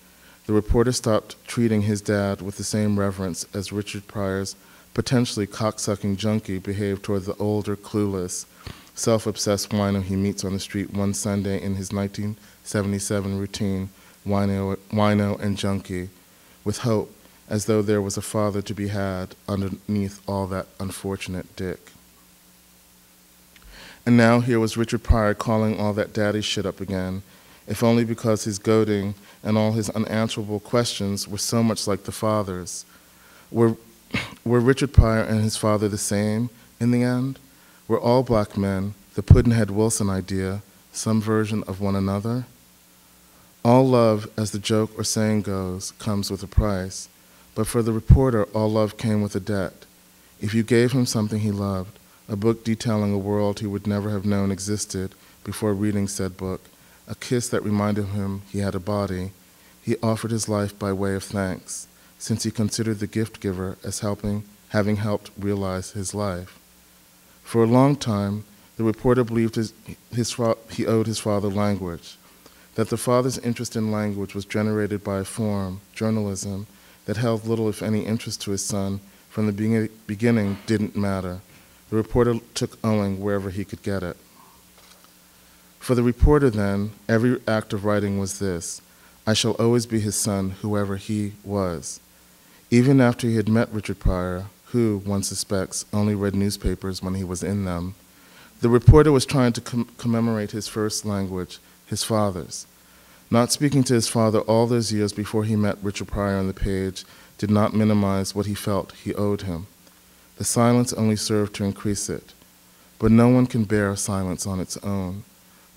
the reporter stopped treating his dad with the same reverence as Richard Pryor's potentially cocksucking junkie behaved toward the older, clueless, self-obsessed wino he meets on the street one Sunday in his 1977 routine, Wino and Junkie, with hope, as though there was a father to be had underneath all that unfortunate dick. And now here was Richard Pryor calling all that daddy shit up again, if only because his goading and all his unanswerable questions were so much like the father's. Were Richard Pryor and his father the same in the end? Were all black men, the Pudd'nhead Wilson idea, some version of one another? All love, as the joke or saying goes, comes with a price. But for the reporter, all love came with a debt. If you gave him something he loved, a book detailing a world he would never have known existed before reading said book, a kiss that reminded him he had a body, he offered his life by way of thanks, since he considered the gift giver as having helped realize his life. For a long time, the reporter believed he owed his father language, that the father's interest in language was generated by a form, journalism, that held little if any interest to his son from the beginning didn't matter. The reporter took owing wherever he could get it. For the reporter then, every act of writing was this: I shall always be his son, whoever he was. Even after he had met Richard Pryor, who, one suspects, only read newspapers when he was in them, the reporter was trying to commemorate his first language, his father's. Not speaking to his father all those years before he met Richard Pryor on the page did not minimize what he felt he owed him. The silence only served to increase it. But no one can bear silence on its own.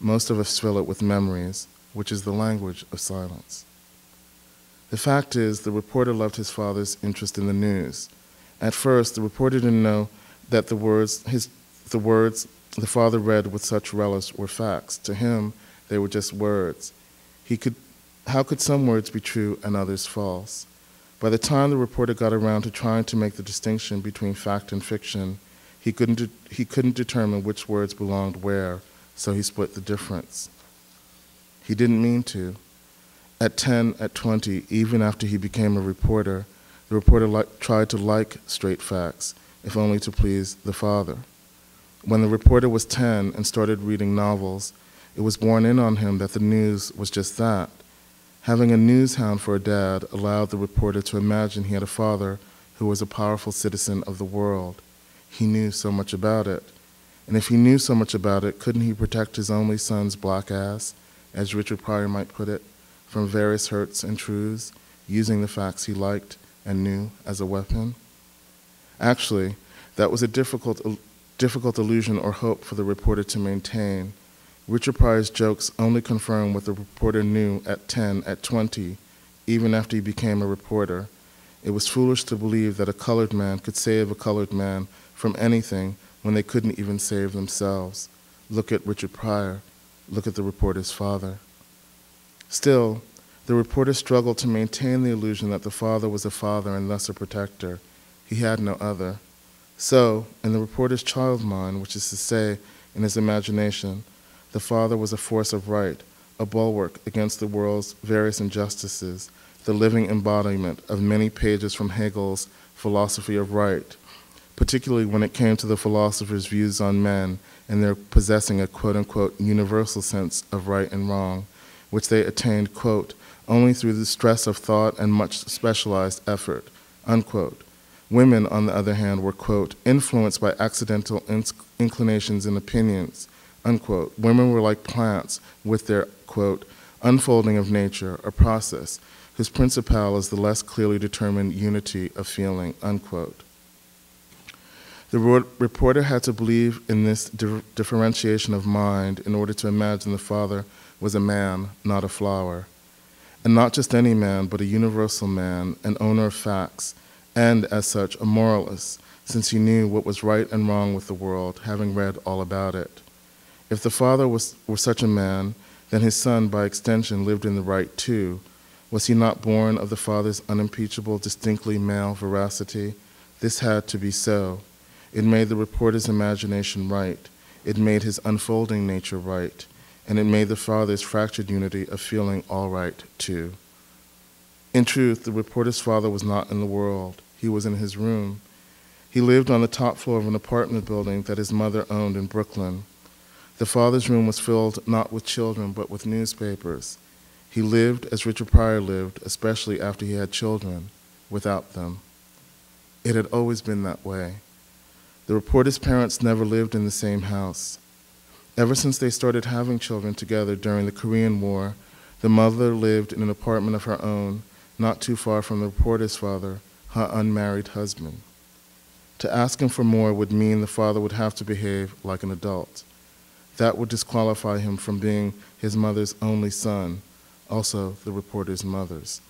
Most of us fill it with memories, which is the language of silence. The fact is, the reporter loved his father's interest in the news. At first, the reporter didn't know that the words the father read with such relish were facts. To him, they were just words. How could some words be true and others false? By the time the reporter got around to trying to make the distinction between fact and fiction, he couldn't determine which words belonged where, so he split the difference. He didn't mean to. At 10, at 20, even after he became a reporter, the reporter tried to like straight facts, if only to please the father. When the reporter was 10 and started reading novels, It was borne in on him that the news was just that. Having a news hound for a dad allowed the reporter to imagine he had a father who was a powerful citizen of the world. He knew so much about it. And if he knew so much about it, couldn't he protect his only son's black ass, as Richard Pryor might put it, from various hurts and truths, using the facts he liked and knew as a weapon? Actually, that was a difficult illusion or hope for the reporter to maintain. Richard Pryor's jokes only confirmed what the reporter knew at 10, at 20, even after he became a reporter. It was foolish to believe that a colored man could save a colored man from anything when they couldn't even save themselves. Look at Richard Pryor. Look at the reporter's father. Still, the reporter struggled to maintain the illusion that the father was a father and thus a protector. He had no other. So, in the reporter's child mind, which is to say, in his imagination, the father was a force of right, a bulwark against the world's various injustices, the living embodiment of many pages from Hegel's philosophy of right, particularly when it came to the philosopher's views on men and their possessing a quote-unquote universal sense of right and wrong, which they attained, quote, only through the stress of thought and much specialized effort, unquote. Women, on the other hand, were, quote, influenced by accidental inclinations and opinions, unquote. Women were like plants with their, quote, unfolding of nature, a process whose principle is the less clearly determined unity of feeling, unquote. The reporter had to believe in this differentiation of mind in order to imagine the father was a man, not a flower. And not just any man, but a universal man, an owner of facts, and as such, a moralist, since he knew what was right and wrong with the world, having read all about it. If the father were such a man, then his son, by extension, lived in the right too. Was he not born of the father's unimpeachable, distinctly male veracity? This had to be so. It made the reporter's imagination right. It made his unfolding nature right. And it made the father's fractured unity of feeling all right too. In truth, the reporter's father was not in the world. He was in his room. He lived on the top floor of an apartment building that his mother owned in Brooklyn. The father's room was filled not with children, but with newspapers. He lived as Richard Pryor lived, especially after he had children, without them. It had always been that way. The reporter's parents never lived in the same house. Ever since they started having children together during the Korean War, the mother lived in an apartment of her own, not too far from the reporter's father, her unmarried husband. To ask him for more would mean the father would have to behave like an adult. That would disqualify him from being his mother's only son, also the reporter's mother's.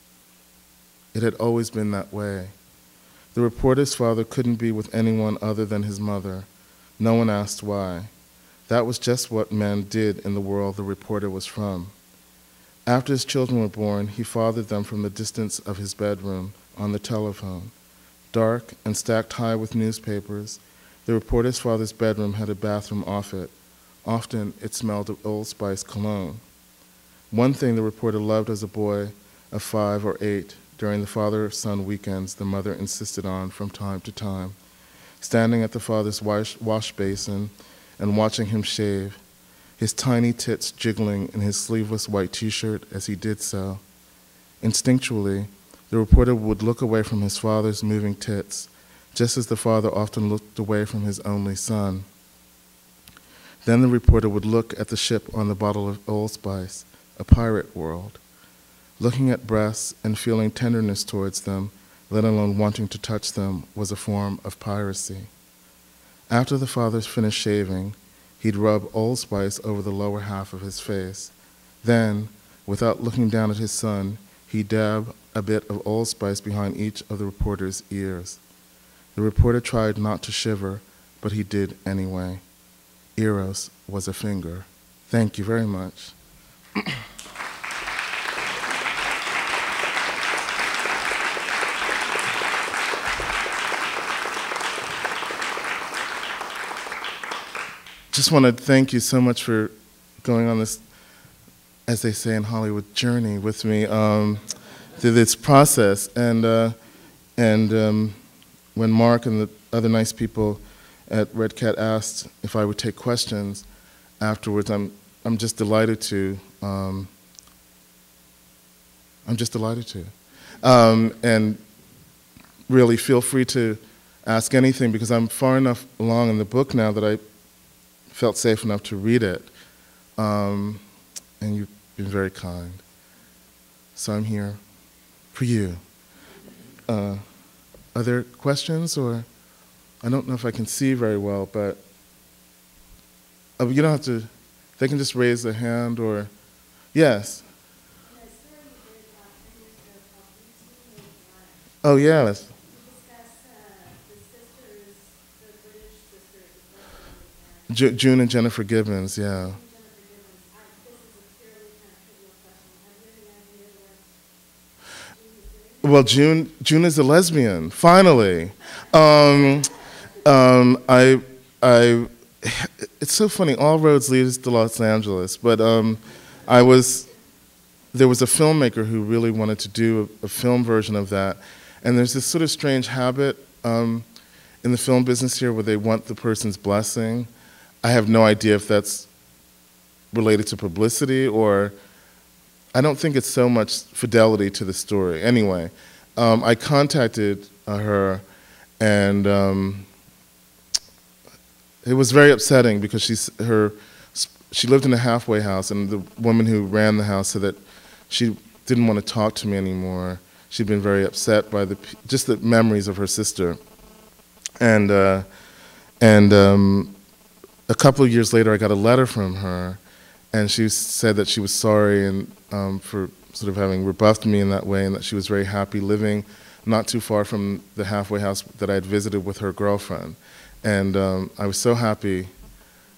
It had always been that way. The reporter's father couldn't be with anyone other than his mother. No one asked why. That was just what men did in the world the reporter was from. After his children were born, he fathered them from the distance of his bedroom on the telephone. Dark and stacked high with newspapers, the reporter's father's bedroom had a bathroom off it. Often it smelled of Old Spice cologne. One thing the reporter loved as a boy of 5 or 8, during the father-son weekends the mother insisted on from time to time, standing at the father's wash basin and watching him shave, his tiny tits jiggling in his sleeveless white t-shirt as he did so. Instinctually, the reporter would look away from his father's moving tits, just as the father often looked away from his only son. Then the reporter would look at the ship on the bottle of Old Spice, a pirate world. Looking at breasts and feeling tenderness towards them, let alone wanting to touch them, was a form of piracy. After the father finished shaving, he'd rub Old Spice over the lower half of his face. Then, without looking down at his son, he'd dab a bit of Old Spice behind each of the reporter's ears. The reporter tried not to shiver, but he did anyway. Eros was a finger. Thank you very much. Just want to thank you so much for going on this, as they say in Hollywood, journey with me through this process. And when Mark and the other nice people at REDCAT asked if I would take questions afterwards, I'm I'm just delighted to. And really feel free to ask anything, because I'm far enough along in the book now that I felt safe enough to read it. And you've been very kind. So I'm here for you. Are there questions, or I don't know if I can see very well, but you don't have to, they can just raise a hand, or, yes. Oh, yes. June and Jennifer Gibbons, yeah. Well, June is a lesbian, finally. It's so funny, all roads lead us to Los Angeles, but there was a filmmaker who really wanted to do a film version of that, and there's this sort of strange habit in the film business here where they want the person's blessing. I have no idea if that's related to publicity, or I don't think it's so much fidelity to the story. Anyway, I contacted her, and it was very upsetting because she lived in a halfway house, and the woman who ran the house said that she didn't want to talk to me anymore. She'd been very upset by just the memories of her sister, and a couple of years later, I got a letter from her, and she said that she was sorry and for sort of having rebuffed me in that way, and that she was very happy living not too far from the halfway house that I had visited with her girlfriend. And I was so happy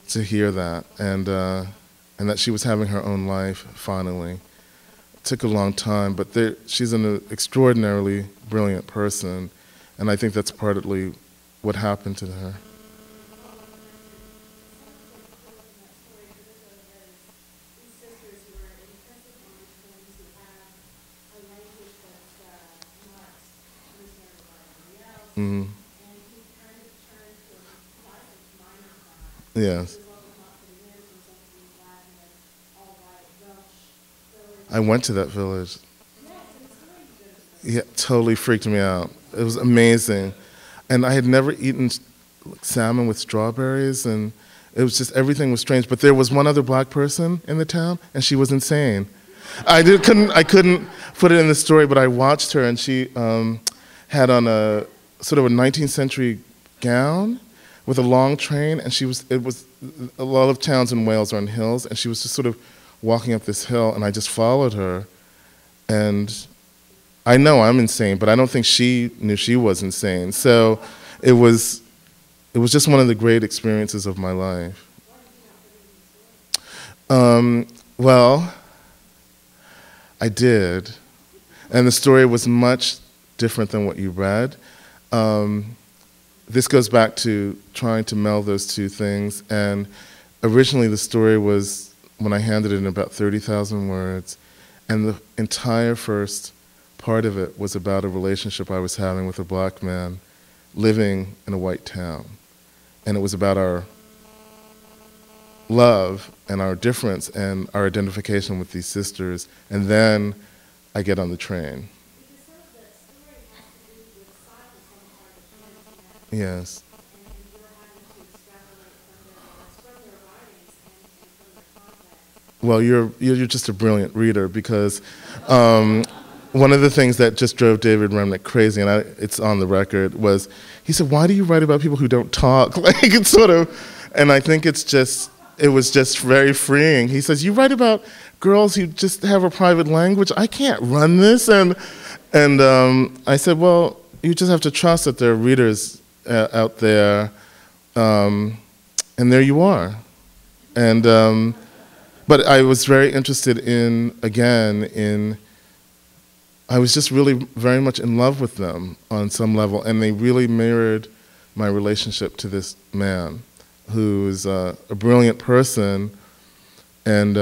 to hear that, and that she was having her own life finally. It took a long time, but she's an extraordinarily brilliant person, and I think that's partly what happened to her. Mm-hmm. Yes. I went to that village. Yeah, totally freaked me out. It was amazing. And I had never eaten salmon with strawberries, and it was just, everything was strange. But there was one other black person in the town, and she was insane. I couldn't put it in the story, but I watched her, and she had on a sort of a 19th century gown with a long train, and it was a lot of towns in Wales are on hills, and she was just sort of walking up this hill, and I just followed her, and I know I'm insane, but I don't think she knew she was insane. So it was just one of the great experiences of my life. Well, I did, and the story was much different than what you read. This goes back to trying to meld those two things, and originally the story was, when I handed it in, about 30,000 words, and the entire first part of it was about a relationship I was having with a black man living in a white town, and it was about our love and our difference and our identification with these sisters, and then I get on the train. Yes. Well, you're just a brilliant reader, because one of the things that just drove David Remnick crazy, and it's on the record, was he said, "Why do you write about people who don't talk?" Like, it's sort of, and I think it was just very freeing. He says, "You write about girls who just have a private language. I can't run this," and I said, "Well, you just have to trust that there are readers out there, and there you are." And but I was very interested I was just really very much in love with them on some level, and they really mirrored my relationship to this man, who is a brilliant person, and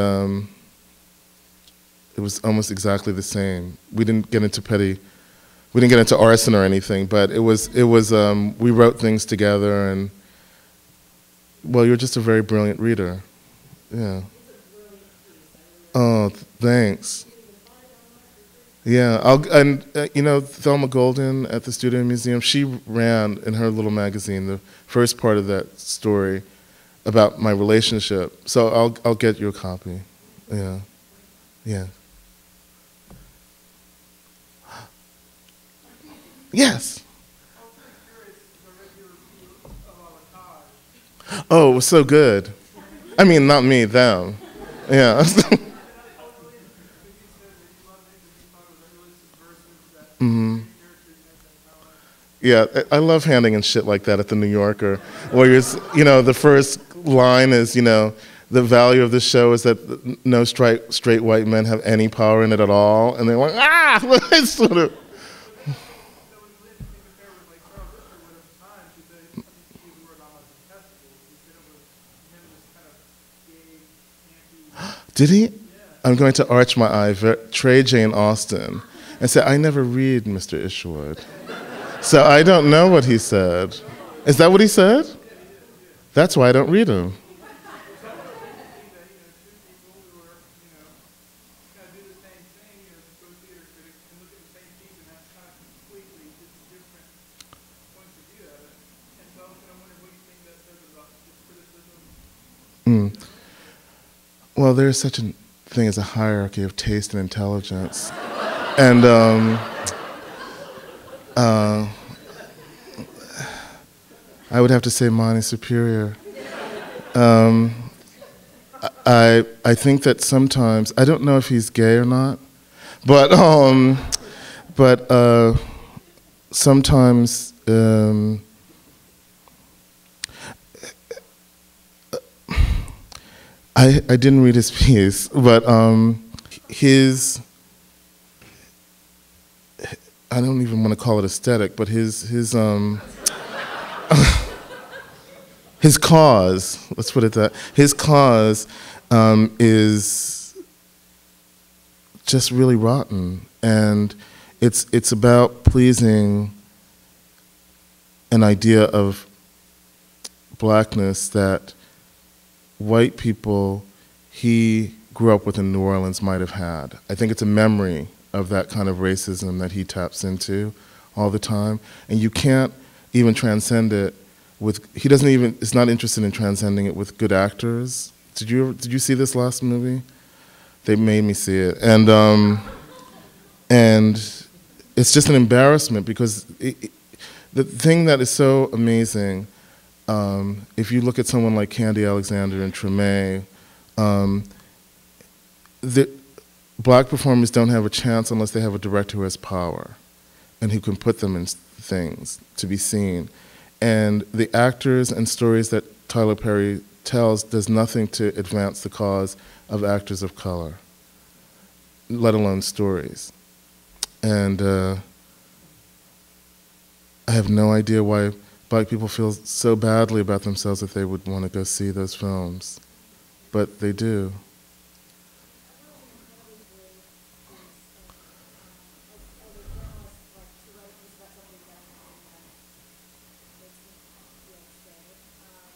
it was almost exactly the same. We didn't get into arson or anything, but it was we wrote things together, and well, you're just a very brilliant reader. Yeah. Oh, thanks. Yeah, you know, Thelma Golden at the Studio Museum, she ran in her little magazine the first part of that story about my relationship. So I'll get you a copy. Yeah, yeah. Yes. Oh, it was so good. I mean, not me, them. Yeah. Mm-hmm. Yeah, I love handing in shit like that at the New Yorker, where you know, the first line is, you know, the value of this show is that no straight white men have any power in it at all, and they're like, ah, it's sort of. Did he? I'm going to arch my eye, Trey Jane Austen, and say, I never read Mr. Isherwood. So I don't know what he said. Is that what he said? That's why I don't read him. Well, there's such a thing as a hierarchy of taste and intelligence. And I would have to say mine is superior. I think that sometimes, I don't know if he's gay or not, but sometimes I didn't read his piece, but I don't even want to call it aesthetic, but his his cause, let's put it that, his cause is just really rotten, and it's about pleasing an idea of blackness that white people he grew up with in New Orleans might have had. I think it's a memory of that kind of racism that he taps into all the time, and you can't even transcend it with, he doesn't even, is not interested in transcending it with good actors. Did you see this last movie? They made me see it, and it's just an embarrassment because the thing that is so amazing, if you look at someone like Candy Alexander and Treme, the black performers don't have a chance unless they have a director who has power and who can put them in things to be seen. And the actors and stories that Tyler Perry tells does nothing to advance the cause of actors of color, let alone stories. And I have no idea why black people feel so badly about themselves that they would want to go see those films, but they do.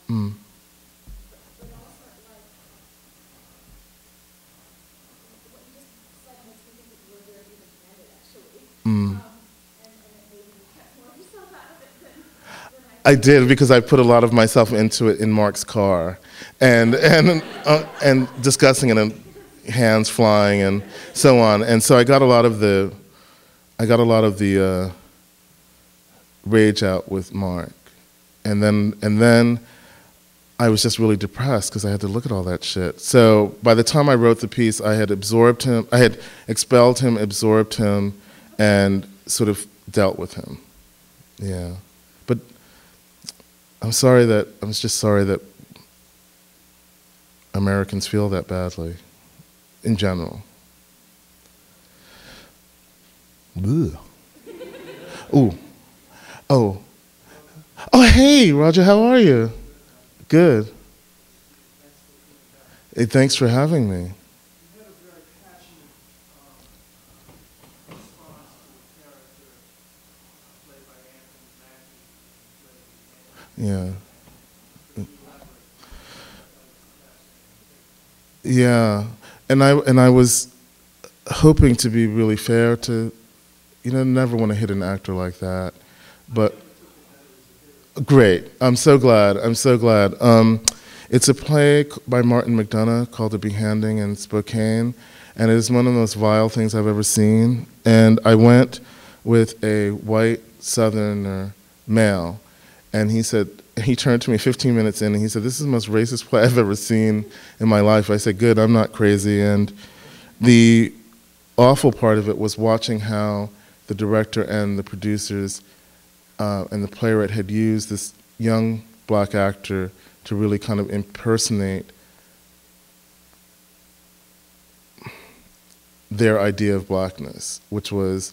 Mm. Mm. I did, because I put a lot of myself into it in Mark's car, and discussing it, and hands flying and so on, and so I got a lot of the rage out with Mark, and then I was just really depressed because I had to look at all that shit. So by the time I wrote the piece, I had absorbed him, I had expelled him, absorbed him, and sort of dealt with him. Yeah, but I'm just sorry that Americans feel that badly, in general. Ugh. Ooh. Oh. Oh, hey, Roger, how are you? Good. Hey, thanks for having me. Yeah. Yeah. and I was hoping to be really fair to, never want to hit an actor like that, but great. I'm so glad. It's a play by Martin McDonough called A Behanding in Spokane, and it is one of the most vile things I've ever seen. And I went with a white Southerner male, and he turned to me 15 minutes in, and he said, "This is the most racist play I've ever seen in my life." I said, "Good, I'm not crazy." And the awful part of it was watching how the director and the producers and the playwright had used this young black actor to really kind of impersonate their idea of blackness, which was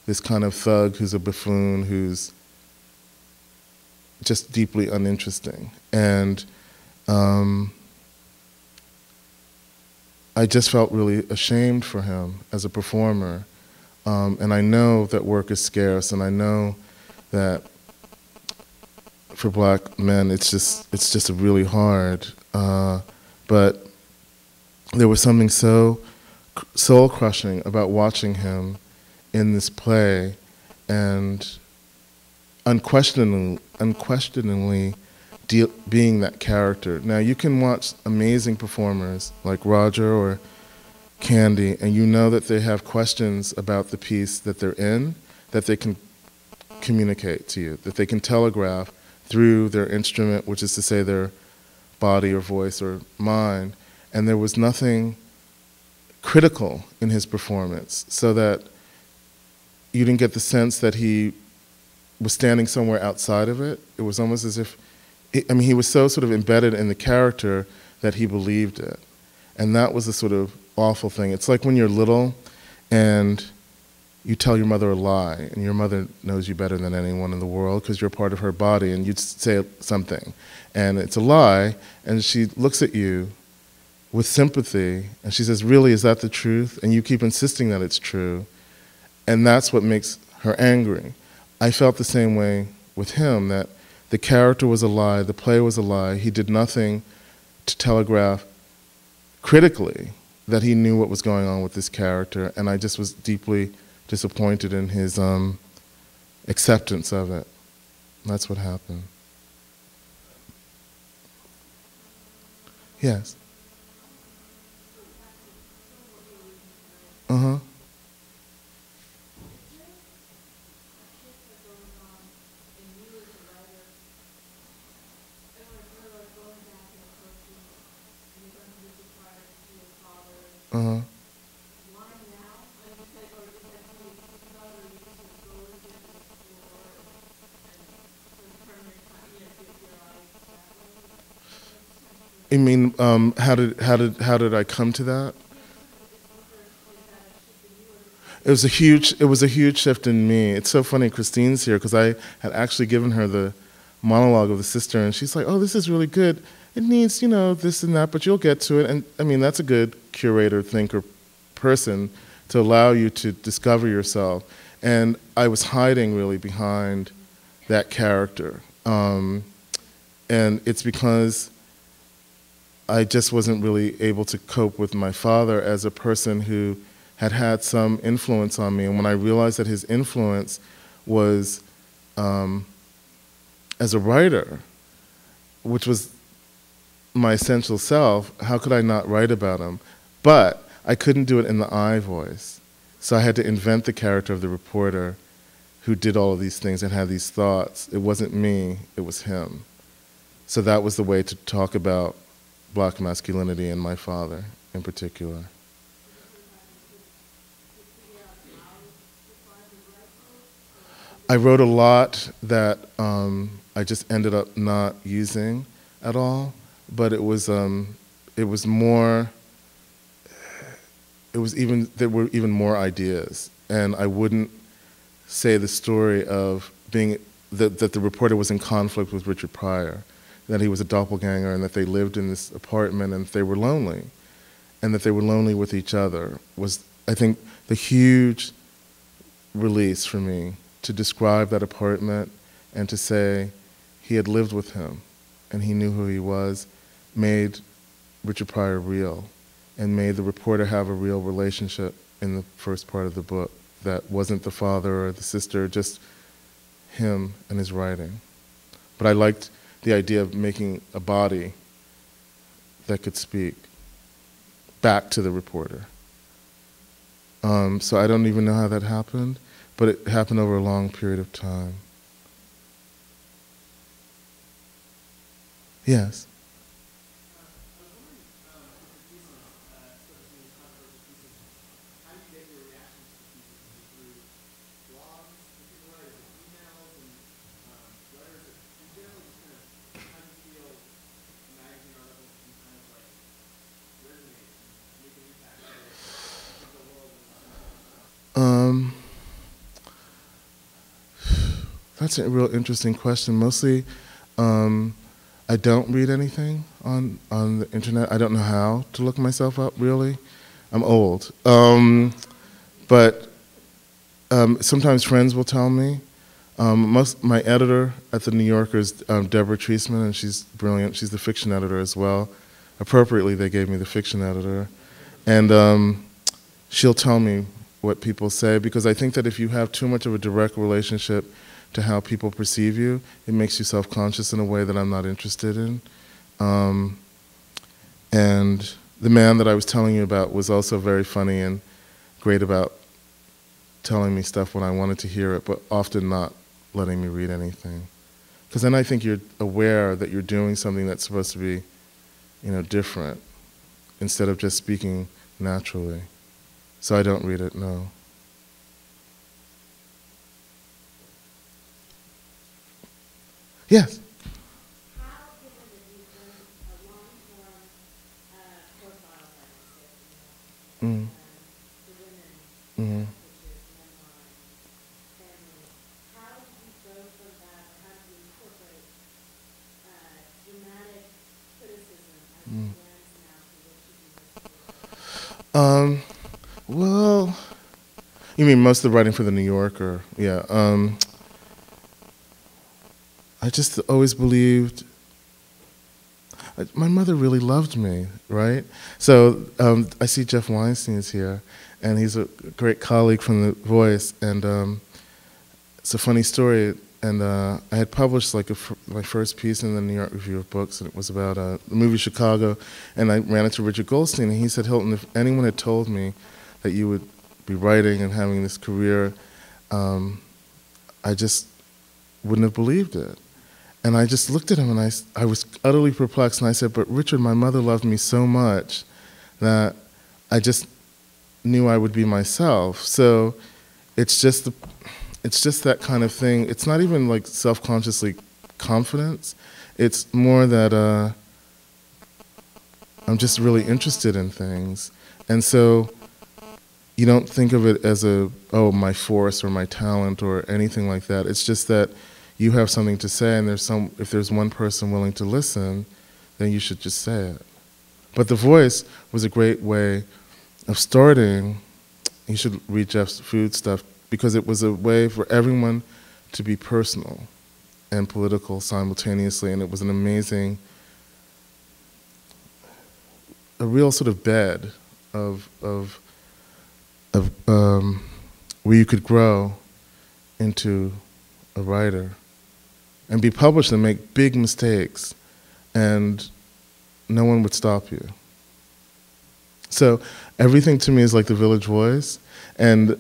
this kind of thug who's a buffoon, who's just deeply uninteresting. And I just felt really ashamed for him as a performer. And I know that work is scarce, and I know that for black men it's just really hard. But there was something so soul-crushing about watching him in this play and unquestioningly being that character. Now, you can watch amazing performers like Roger or Candy, and you know that they have questions about the piece that they're in, that they can communicate to you, that they can telegraph through their instrument, which is to say their body or voice or mind. And there was nothing critical in his performance, so that you didn't get the sense that he was standing somewhere outside of it. It was almost as if, he was so sort of embedded in the character that he believed it. And that was the sort of awful thing. It's like when you're little and you tell your mother a lie, and your mother knows you better than anyone in the world because you're part of her body, and you say something, and it's a lie, and she looks at you with sympathy, and she says, "Really, is that the truth?" And you keep insisting that it's true, and that's what makes her angry. I felt the same way with him, that the character was a lie, the play was a lie. He did nothing to telegraph critically that he knew what was going on with this character, and I just was deeply disappointed in his acceptance of it. That's what happened. Yes. Uh-huh. Uh-huh. You mean, how did I come to that? It was a huge shift in me. It's so funny Christine's here, because I had actually given her the monologue of the sister, and she's like, "Oh, this is really good. It needs, this and that, but you'll get to it." And that's a good curator, thinker, person to allow you to discover yourself. And I was hiding really behind that character. And it's because I just wasn't really able to cope with my father as a person who had some influence on me. And when I realized that his influence was as a writer, which was my essential self, how could I not write about him? But I couldn't do it in the I voice. So I had to invent the character of the reporter who did all of these things and had these thoughts. It wasn't me, it was him. So that was the way to talk about black masculinity and my father in particular. I wrote a lot that I just ended up not using at all, but there were even more ideas, and I wouldn't say the story of being that the reporter was in conflict with Richard Pryor, that he was a doppelganger, and that they lived in this apartment, and they were lonely, and that they were lonely with each other was, I think, the huge release for me, to describe that apartment and to say he had lived with him and he knew who he was, made Richard Pryor real. and made the reporter have a real relationship in the first part of the book that wasn't the father or the sister, just him and his writing. But I liked the idea of making a body that could speak back to the reporter. So I don't even know how that happened, but it happened over a long period of time. Yes? That's a real interesting question. Mostly, I don't read anything on the internet. I don't know how to look myself up, really. I'm old. But sometimes friends will tell me. My editor at the New Yorker is Deborah Treisman, and she's brilliant. She's the fiction editor as well. Appropriately, they gave me the fiction editor. And she'll tell me what people say, because I think that if you have too much of a direct relationship to how people perceive you, it makes you self-conscious in a way that I'm not interested in. And the man that I was telling you about was also very funny and great about telling me stuff when I wanted to hear it, but often not letting me read anything. Because then I think you're aware that you're doing something that's supposed to be, different, instead of just speaking naturally. So I don't read it, no. Yes? How, given that you've done a long-form profile, for women, which is memoir and family, how do you go from that, or how do you incorporate dramatic criticism as a lens now through which you do this work? Well, you mean most of the writing for the New Yorker? Yeah. I just always believed, my mother really loved me, right? So I see Jeff Weinstein is here, and he's a great colleague from The Voice, and it's a funny story. And I had published my first piece in the New York Review of Books, and it was about the movie Chicago, and I ran it to Richard Goldstein, and he said, Hilton, if anyone had told me that you would be writing and having this career, I just wouldn't have believed it. And I just looked at him, and I was utterly perplexed, and I said, but Richard, my mother loved me so much that I just knew I would be myself. So it's just that kind of thing. It's not even like self-consciously confidence. It's more that I'm just really interested in things. And so you don't think of it as my force or my talent or anything like that. It's just that you have something to say, and if there's one person willing to listen, then you should just say it. But The Voice was a great way of starting. You should read Jeff's food stuff, because it was a way for everyone to be personal and political simultaneously, and it was an amazing, a real sort of bed of where you could grow into a writer and be published and make big mistakes, and no one would stop you. So everything to me is like The Village Voice, and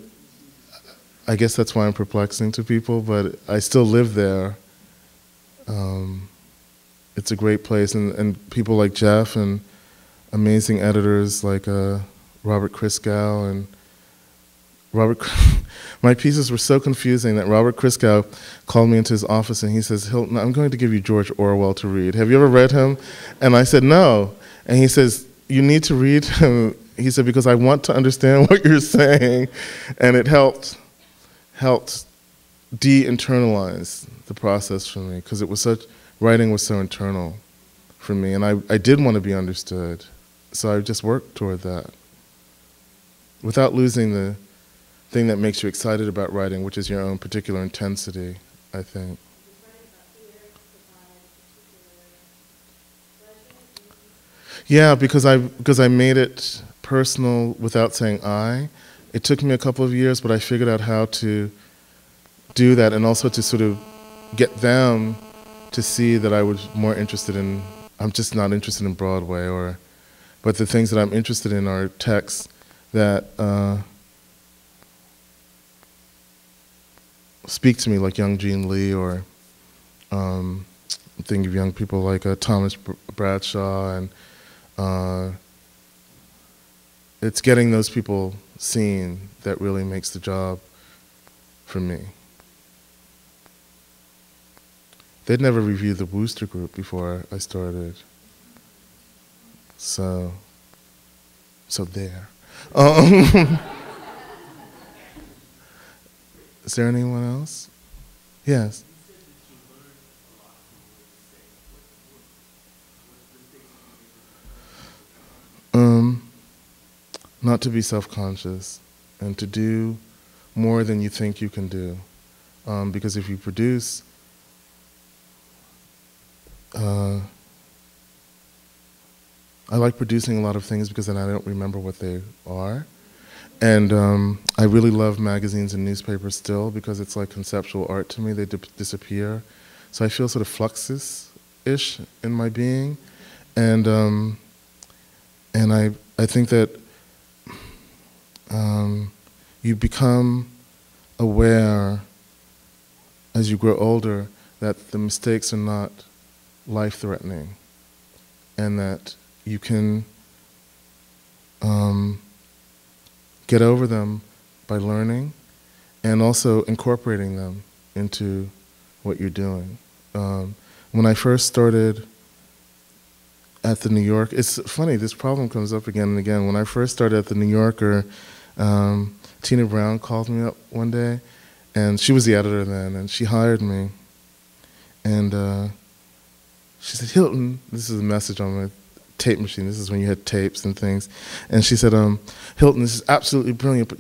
I guess that's why I'm perplexing to people, but I still live there. It's a great place, and people like Jeff and amazing editors like Robert Christgau and my pieces were so confusing that Robert Christgau called me into his office and he says, Hilton, I'm going to give you George Orwell to read. Have you ever read him? And I said, no. And he says, you need to read him. He said, because I want to understand what you're saying. And it helped de-internalize the process for me, because writing was so internal for me, and I did want to be understood. So I just worked toward that without losing the thing that makes you excited about writing, which is your own particular intensity, I think. Yeah, because I made it personal without saying I. It took me a couple of years, but I figured out how to do that, and also to sort of get them to see that I was more interested in, I'm just not interested in Broadway, but the things that I'm interested in are texts that speak to me, like young Jean Lee, or I'm thinking of young people like Thomas Bradshaw, and it's getting those people seen that really makes the job for me. They'd never reviewed the Wooster Group before I started, so there. Is there anyone else? Yes. Not to be self-conscious and to do more than you think you can do. Because if you produce, I like producing a lot of things because then I don't remember what they are. And I really love magazines and newspapers still because it's like conceptual art to me. They disappear. So I feel sort of fluxus-ish in my being. And I think that you become aware as you grow older that the mistakes are not life-threatening and that you can get over them by learning and also incorporating them into what you're doing. When I first started at the New York, it's funny, this problem comes up again and again. When I first started at the New Yorker, Tina Brown called me up one day, and she was the editor then, and she hired me. And she said, Hilton, this is a message on my tape machine, this is when you had tapes and things, and she said, Hilton, this is absolutely brilliant, but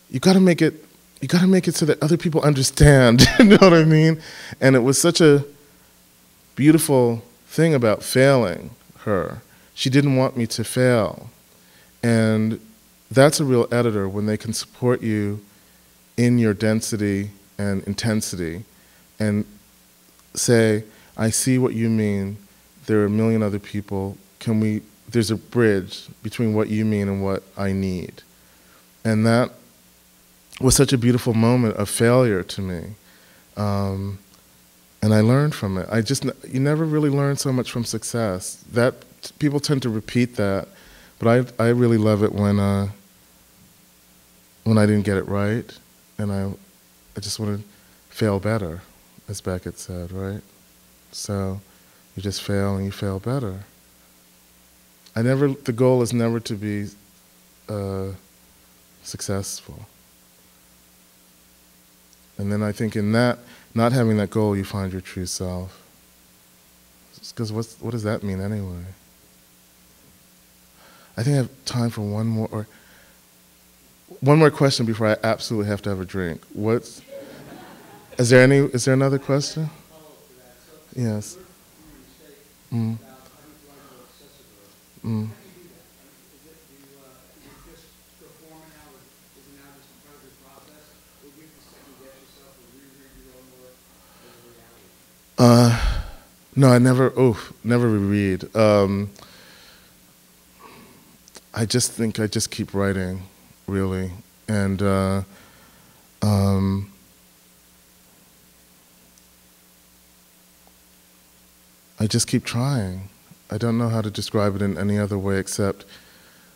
you gotta make it so that other people understand, you know what I mean? And it was such a beautiful thing about failing her. She didn't want me to fail. And that's a real editor, when they can support you in your density and intensity and say, I see what you mean, there are a million other people, there's a bridge between what you mean and what I need. And that was such a beautiful moment of failure to me. And I learned from it. You never really learn so much from success. People tend to repeat that, but I really love it when I didn't get it right, and I just want to fail better, as Beckett said, right? So you just fail and you fail better. The goal is never to be successful. And then I think in that, not having that goal, you find your true self. Because what does that mean anyway? I think I have time for one more question before I absolutely have to have a drink. Is there another question? Yes. Mm. Mm. No, I never reread. I just think I just keep writing, really. And I just keep trying. I don't know how to describe it in any other way except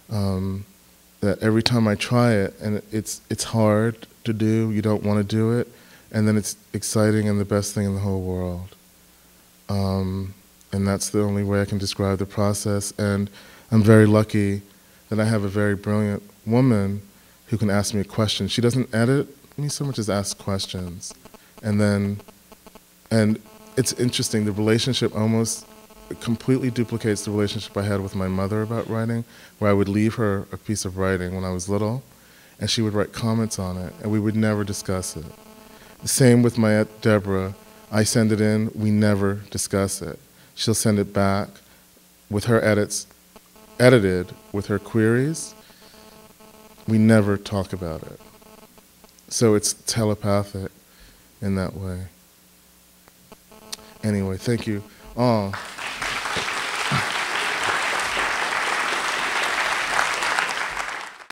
that every time I try it, and it's hard to do, you don't want to do it, and then it's exciting and the best thing in the whole world. And that's the only way I can describe the process. And I'm very lucky that I have a very brilliant woman who can ask me a question. She doesn't edit me so much as ask questions. And it's interesting, the relationship almost completely duplicates the relationship I had with my mother about writing, where I would leave her a piece of writing when I was little, and she would write comments on it, and we would never discuss it. The same with my Aunt Deborah. I send it in, we never discuss it. She'll send it back with her edits, edited with her queries, we never talk about it. So it's telepathic in that way. Anyway, thank you.